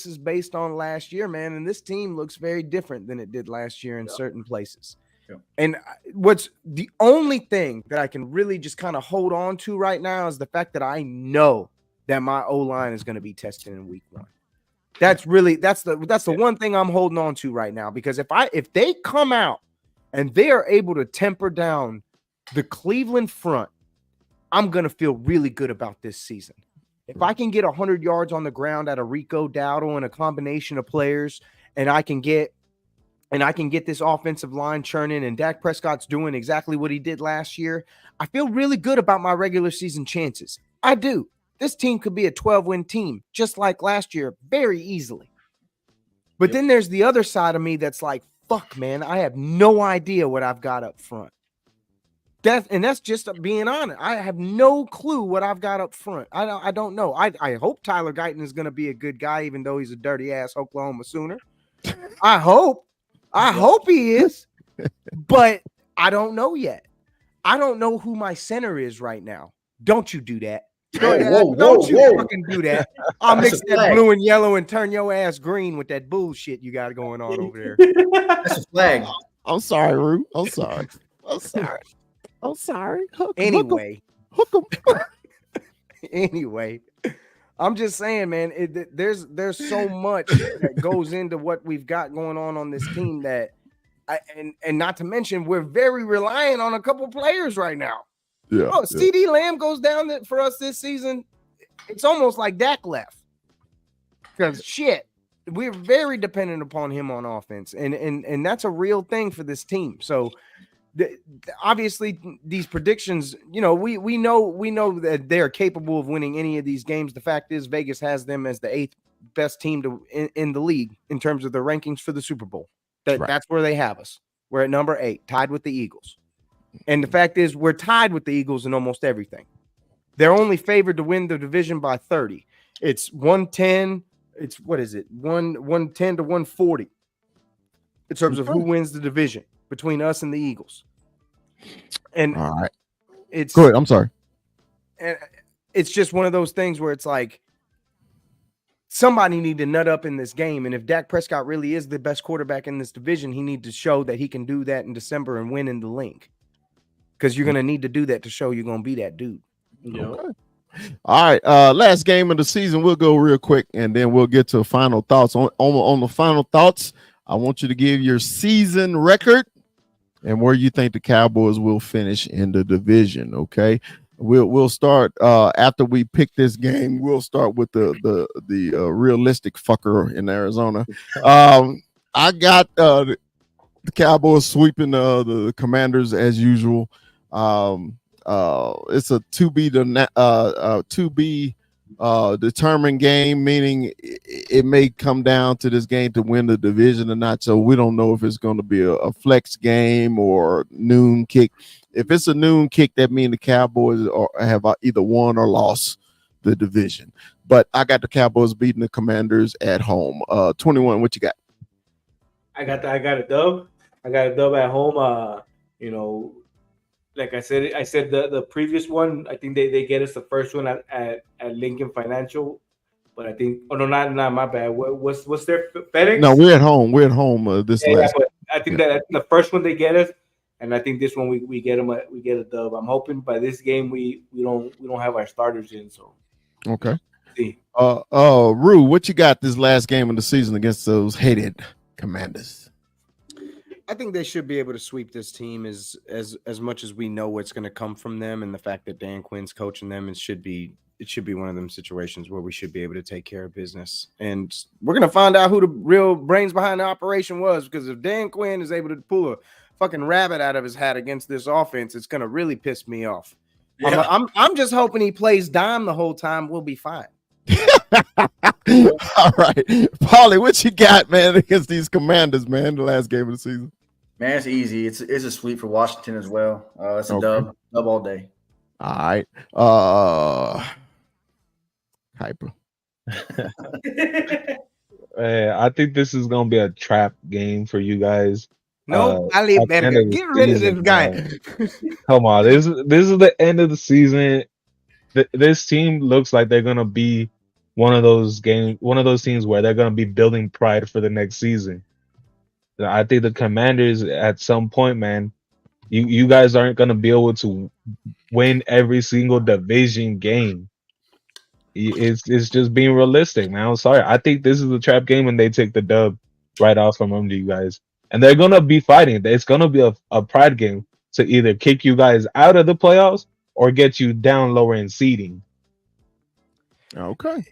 is based on last year, man. And this team looks very different than it did last year in certain places. Yeah. And what's the only thing that I can really just kind of hold on to right now is the fact that I know that my O-line is going to be tested in week 1. That's the one thing I'm holding on to right now, because if they come out and they are able to temper down the Cleveland front, I'm going to feel really good about this season. If I can get 100 yards on the ground out of Rico Dowdle and a combination of players, and I can get this offensive line churning, and Dak Prescott's doing exactly what he did last year, I feel really good about my regular season chances. I do. This team could be a 12-win team, just like last year, very easily. But then there's the other side of me that's like, fuck, man, I have no idea what I've got up front. That's just being honest. I have no clue what I've got up front. I don't know. I hope Tyler Guyton is going to be a good guy, even though he's a dirty ass Oklahoma Sooner. I hope he is, but I don't know yet. I don't know who my center is right now. Don't you do that? Don't you fucking do that. I'll mix that blue and yellow and turn your ass green with that bullshit you got going on over there. That's a flag. I'm sorry, Rue. I'm sorry. I'm sorry. Anyway. Hook 'em. Anyway, I'm just saying, man, there's so much that goes into what we've got going on this team that and not to mention we're very reliant on a couple players right now. Yeah. CD Lamb goes down for us this season. It's almost like Dak left. Because we're very dependent upon him on offense. And that's a real thing for this team. So obviously these predictions, we know that they're capable of winning any of these games. The fact is Vegas has them as the 8th best team in the league in terms of the rankings for the Super Bowl. That's where they have us. We're at number 8, tied with the Eagles. And the fact is we're tied with the Eagles in almost everything. They're only favored to win the division by 30. It's 110. It's what is it? 110 to 140 in terms of who wins the division between us and the Eagles. And all right, it's go ahead. I'm sorry. And it's just one of those things where it's like somebody need to nut up in this game. And if Dak Prescott really is the best quarterback in this division, he needs to show that he can do that in December and win in the link. Because you're going to need to do that to show you're going to be that dude. Okay. All right. Last game of the season. We'll go real quick and then we'll get to final thoughts. On the final thoughts, I want you to give your season record and where you think the Cowboys will finish in the division. Okay. We'll start after we pick this game. We'll start with the realistic fucker in Arizona. I got the Cowboys sweeping the Commanders as usual. It's a to be determined game, meaning it may come down to this game to win the division or not. So we don't know if it's going to be a flex game or noon kick. If it's a noon kick, that means the Cowboys have either won or lost the division. But I got the Cowboys beating the Commanders at home. 21. What you got? I got a dub. I got a dub at home. Like I said the previous one. I think they get us the first one at Lincoln Financial, but I think not my bad. What's their FedEx? No, we're at home. We're at home. But I think that the first one they get us, and I think this one we get them. We get a dub. I'm hoping by this game we don't have our starters in. So okay. See. Rue, what you got this last game of the season against those hated Commanders? I think they should be able to sweep this team as much as we know what's going to come from them, and the fact that Dan Quinn's coaching them, it should be one of them situations where we should be able to take care of business. And we're going to find out who the real brains behind the operation was, because if Dan Quinn is able to pull a fucking rabbit out of his hat against this offense, it's going to really piss me off. Yeah. I'm just hoping he plays dime the whole time. We'll be fine. All right, Paulie, what you got, man, against these Commanders, man? The last game of the season. Man, it's easy. It's a sweep for Washington as well. It's a dub all day. All right. Hyper. I think this is gonna be a trap game for you guys. No, I leave that. Get rid of this guy. Come on, this is the end of the season. This team looks like they're gonna be one of those teams where they're gonna be building pride for the next season. I think the Commanders at some point, man, you guys aren't gonna be able to win every single division game. It's just being realistic, man. I'm sorry. I think this is a trap game and they take the dub right off from under you guys. And they're gonna be fighting. It's gonna be a pride game to either kick you guys out of the playoffs or get you down lower in seeding. Okay.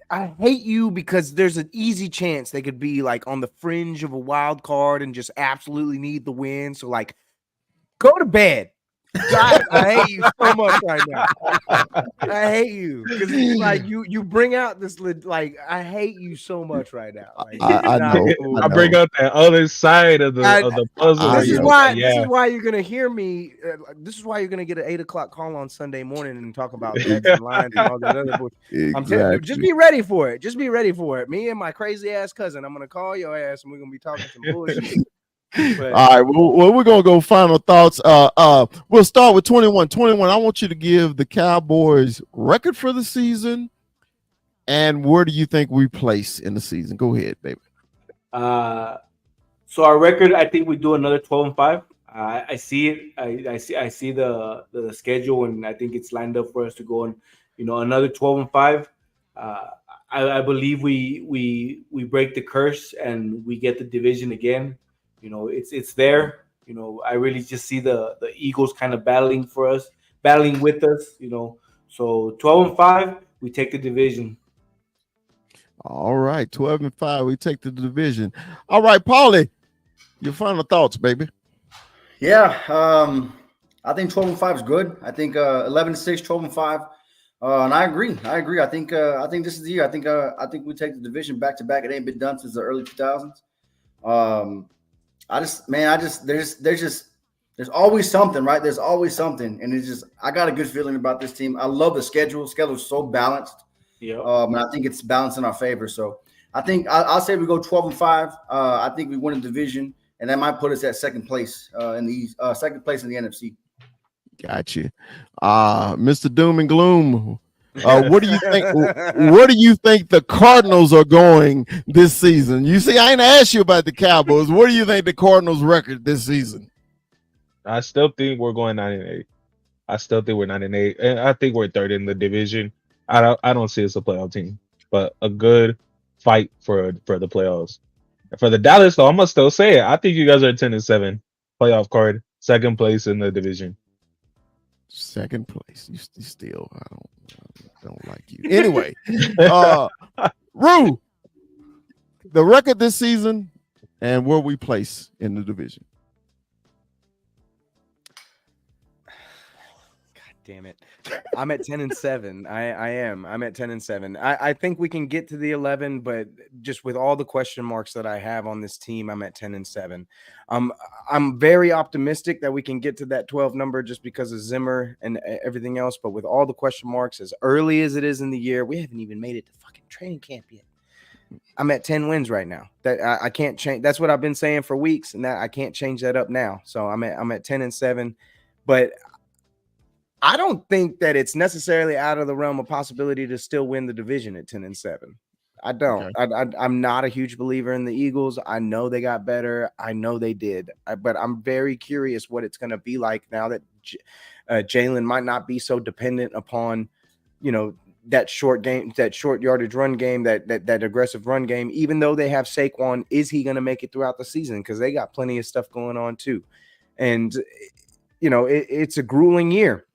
I hate you because there's an easy chance they could be like on the fringe of a wild card and just absolutely need the win. So like, go to bed. God, I hate you so much right now. I hate you because it's like you bring out this like I hate you so much right now. Like I know. cool. I bring out that other side of I- the puzzle. I where This is you know. why. say, This yeah. is why you're gonna hear me. This is why you're gonna get an 8 o'clock call on Sunday morning and talk about bets and lines and all that other bullshit. I'm telling you, just Exactly. be ready for it. Just be ready for it. Me and my crazy ass cousin. I'm gonna call your ass and we're gonna be talking some bullshit. But All right. Well, we're gonna go final thoughts. We'll start with 21. 21. I want you to give the Cowboys record for the season, and where do you think we place in the season? Go ahead, baby. So our record, I think we do another 12-5. I see it. I see the schedule, and I think it's lined up for us to go on, another 12-5. I believe we break the curse and we get the division again. It's there. I really just see the Eagles kind of battling with us. So 12-5, we take the division. All right, 12-5. We take the division. All right, Paulie, your final thoughts, baby. Yeah, I think 12-5 is good. I think 11-6, 12-5. And I agree. I think this is the year. I think we take the division back to back. It ain't been done since the early 2000s. There's always something, right? There's always something, and I got a good feeling about this team. I love the schedule. Schedule's so balanced. Yeah. And I think it's balanced in our favor. So I think I'll say we go 12-5. I think we win the division, and that might put us at second place in the NFC. Got you. Mr. Doom and Gloom. What do you think? Where do you think the Cardinals are going this season? You see, I ain't asked you about the Cowboys. What do you think the Cardinals' record this season? I still think we're going 9-8. I still think we're 9-8, and I think we're third in the division. I don't see us a playoff team, but a good fight for the playoffs. For the Dallas, though, I'm gonna still say it. I think you guys are 10-7, playoff card, second place in the division. Second place. You still, I don't like you. Anyway, Rue, the record this season and where we place in the division. damn it. I'm at 10-7. I am. I'm at 10-7. I think we can get to the 11, but just with all the question marks that I have on this team, I'm at 10-7. I'm very optimistic that we can get to that 12 number just because of Zimmer and everything else. But with all the question marks, as early as it is in the year, we haven't even made it to fucking training camp yet. I'm at 10 wins right now. That I can't change. That's what I've been saying for weeks, and that I can't change that up now. So I'm at 10-7, but I don't think that it's necessarily out of the realm of possibility to still win the division at 10-7. I don't. Okay. I'm not a huge believer in the Eagles. I know they got better. I know they did. But I'm very curious what it's going to be like now that Jalen might not be so dependent upon, that short game, that short yardage run game, that aggressive run game. Even though they have Saquon, is he going to make it throughout the season? Because they got plenty of stuff going on too. And, it's a grueling year.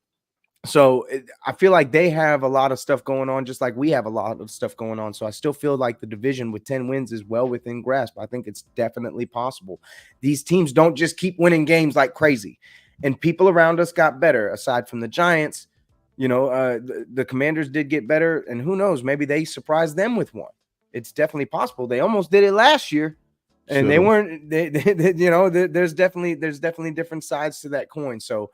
So I feel like they have a lot of stuff going on, just like we have a lot of stuff going on. So I still feel like the division with 10 wins is well within grasp. I think it's definitely possible. These teams don't just keep winning games like crazy. And people around us got better. Aside from the Giants, the Commanders did get better. And who knows, maybe they surprised them with one. It's definitely possible. They almost did it last year. And they weren't, there's definitely different sides to that coin. So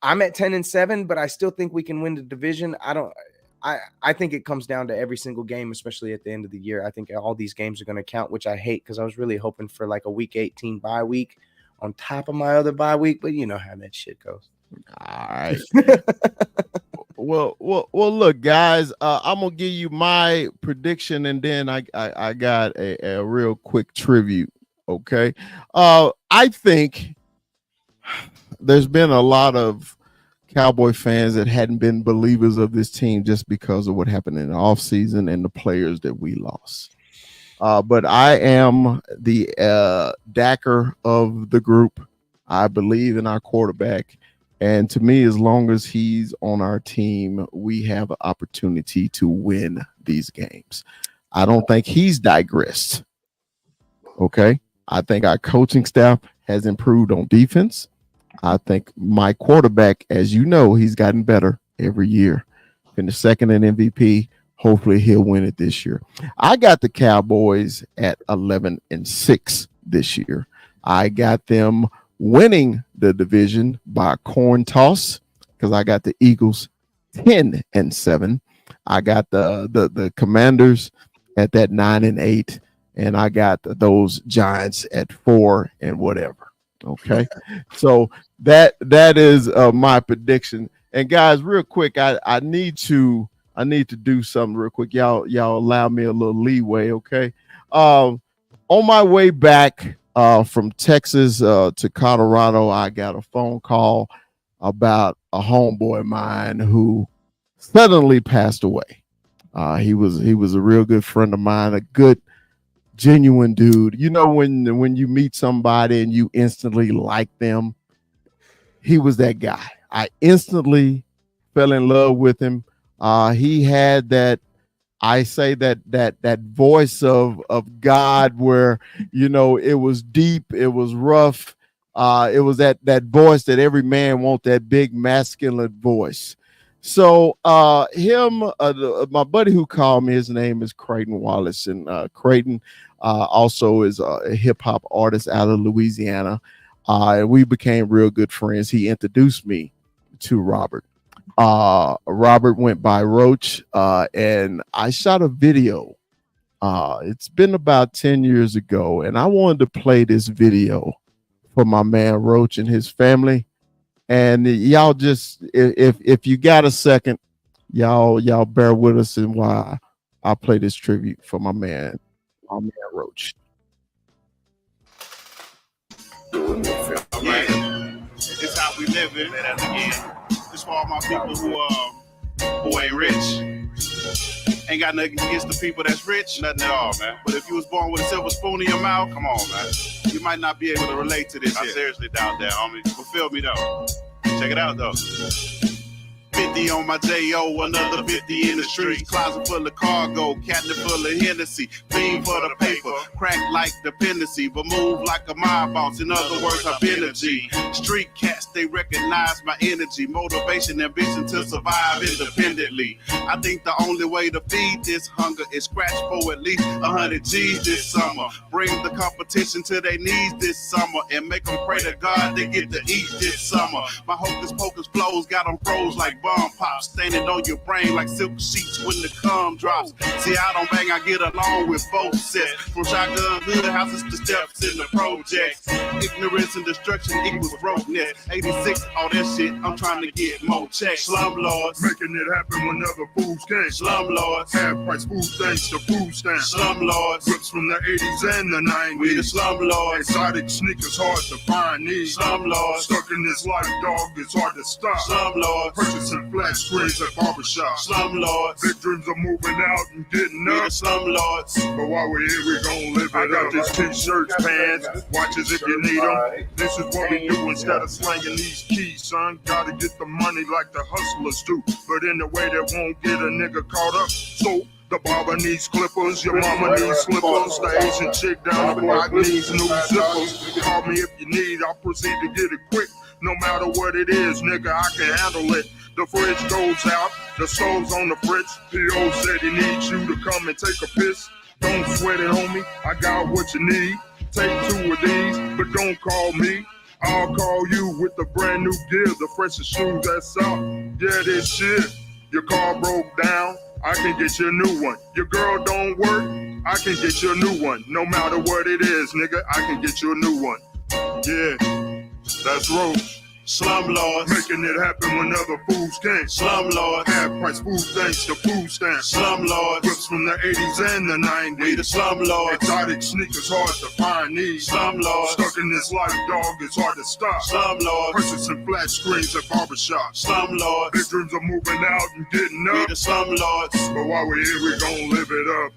I'm at 10-7, but I still think we can win the division. I think it comes down to every single game, especially at the end of the year. I think all these games are going to count, which I hate because I was really hoping for like a week 18 bye week on top of my other bye week, but you know how that shit goes. All right. Well, look, guys, I'm gonna give you my prediction, and then I got a real quick tribute. Okay, I think there's been a lot of Cowboy fans that hadn't been believers of this team just because of what happened in the offseason and the players that we lost. But I am the Dacker of the group. I believe in our quarterback, And to me, as long as he's on our team, we have an opportunity to win these games. I don't think he's digressed. Okay. I think our coaching staff has improved on defense. I think my quarterback, as you know, he's gotten better every year. Finished second in MVP. Hopefully he'll win it this year. I got the Cowboys at 11-6 this year. I got them winning the division by a coin toss because I got the Eagles 10-7. I got the Commanders at that 9-8, and I got those Giants at 4 and whatever. Okay, so that is my prediction. And guys, real quick, I need to do something real quick. Y'all allow me a little leeway, okay? On my way back from Texas to Colorado, I got a phone call about a homeboy of mine who suddenly passed away. He was a real good friend of mine, a good, genuine dude. You know, when you meet somebody and you instantly like them, he was that guy. I instantly fell in love with him. He had that, I say that voice of God where, you know, it was deep, it was rough. It was that voice that every man wants, that big masculine voice. So my buddy who called me, his name is Creighton Wallace, and Creighton also is a hip hop artist out of Louisiana. And we became real good friends. He introduced me to Robert. Robert went by Roach, and I shot a video. It's been about 10 years ago, and I wanted to play this video for my man Roach and his family. And y'all just, if you got a second, y'all bear with us and why I play this tribute for my man Roach. Yeah, it's how we live it. And again, it's for all my people who ain't rich. Ain't got nothing against the people that's rich, nothing at all, man. But if you was born with a silver spoon in your mouth, come on, man. You might not be able to relate to this. I seriously doubt that, homie. But feel me though. Check it out though. 50 on my J.O., another 50 in the street. Closet full of cargo, cabinet full of Hennessy. Fiend for the paper, crack like dependency, but move like a mob boss. In other words, I've been a G. Street cats, they recognize my energy, motivation, ambition to survive independently. I think the only way to feed this hunger is scratch for at least 100 G's this summer. Bring the competition to their knees this summer and make them pray to God they get to eat this summer. My hocus pocus flows got them froze like bomb pops, standing on your brain like silk sheets when the cum drops. See, I don't bang, I get along with both sets. From shotgun hood houses to steps in the projects. Ignorance and destruction equals brokenness. 86, all that shit, I'm trying to get more checks. Slumlords, making it happen whenever fools can. Slumlords, half price food thanks to food stamps. Slumlords, whips from the 80s and the 90s. We the slumlords, exotic sneakers hard to find these. Slumlords, stuck in this life, dog, it's hard to stop. Slumlords, purchasing flat screens at barbershops. Slumlords, big dreams are moving out and getting up. We the slumlords, but while we're here, we gon' live it up. This t-shirts, pants, watches if you need them. This is what we do instead of slanging these keys, son. Gotta get the money like the hustlers do, but in a way that won't get a nigga caught up. So the barber needs clippers, your mama needs slippers, the Asian chick down the block needs new zippers. Call me if you need, I'll proceed to get it quick. No matter what it is, nigga, I can handle it. The fridge goes out, the stove's on the fridge. P.O. said he needs you to come and take a piss. Don't sweat it, homie, I got what you need. Take 2 of these, but don't call me. I'll call you with the brand new gear, the freshest shoes that's out. Yeah, this shit. Your car broke down, I can get you a new one. Your girl don't work, I can get you a new one. No matter what it is, nigga, I can get you a new one. Yeah, that's Roach. Slumlords, making it happen whenever fools can. Slumlords, half price food thanks to food stamps. Slumlords, whips from the 80s and the 90s. We the slumlords, exotic sneakers hard to find these. Slumlords, stuck in this life, dog, it's hard to stop. Slumlords, purchasing flat screens at barbershops. Slumlords, big dreams are moving out and getting up. We the slumlords, but while we're here, we gon' live it up.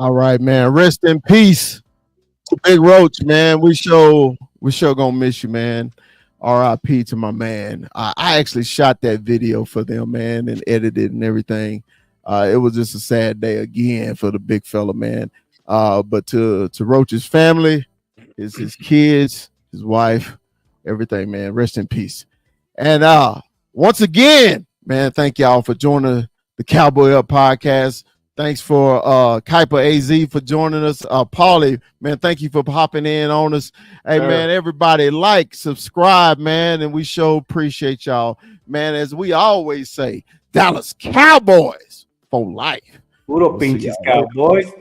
All right, man. Rest in peace to Big Roach, man. We sure gonna miss you, man. R.I.P. to my man. I actually shot that video for them, man, and edited and everything. It was just a sad day again for the big fella, man. But to Roach's family, his kids, his wife, everything, man. Rest in peace. And once again, man, thank y'all for joining the Cowboy Up podcast. Thanks for Kuiper AZ for joining us. Paulie, man, thank you for hopping in on us. Hey, Sure. man, everybody like, subscribe, man, and we sure appreciate y'all. Man, as we always say, Dallas Cowboys for life. Puro We'll see pinches y'all later. Cowboys.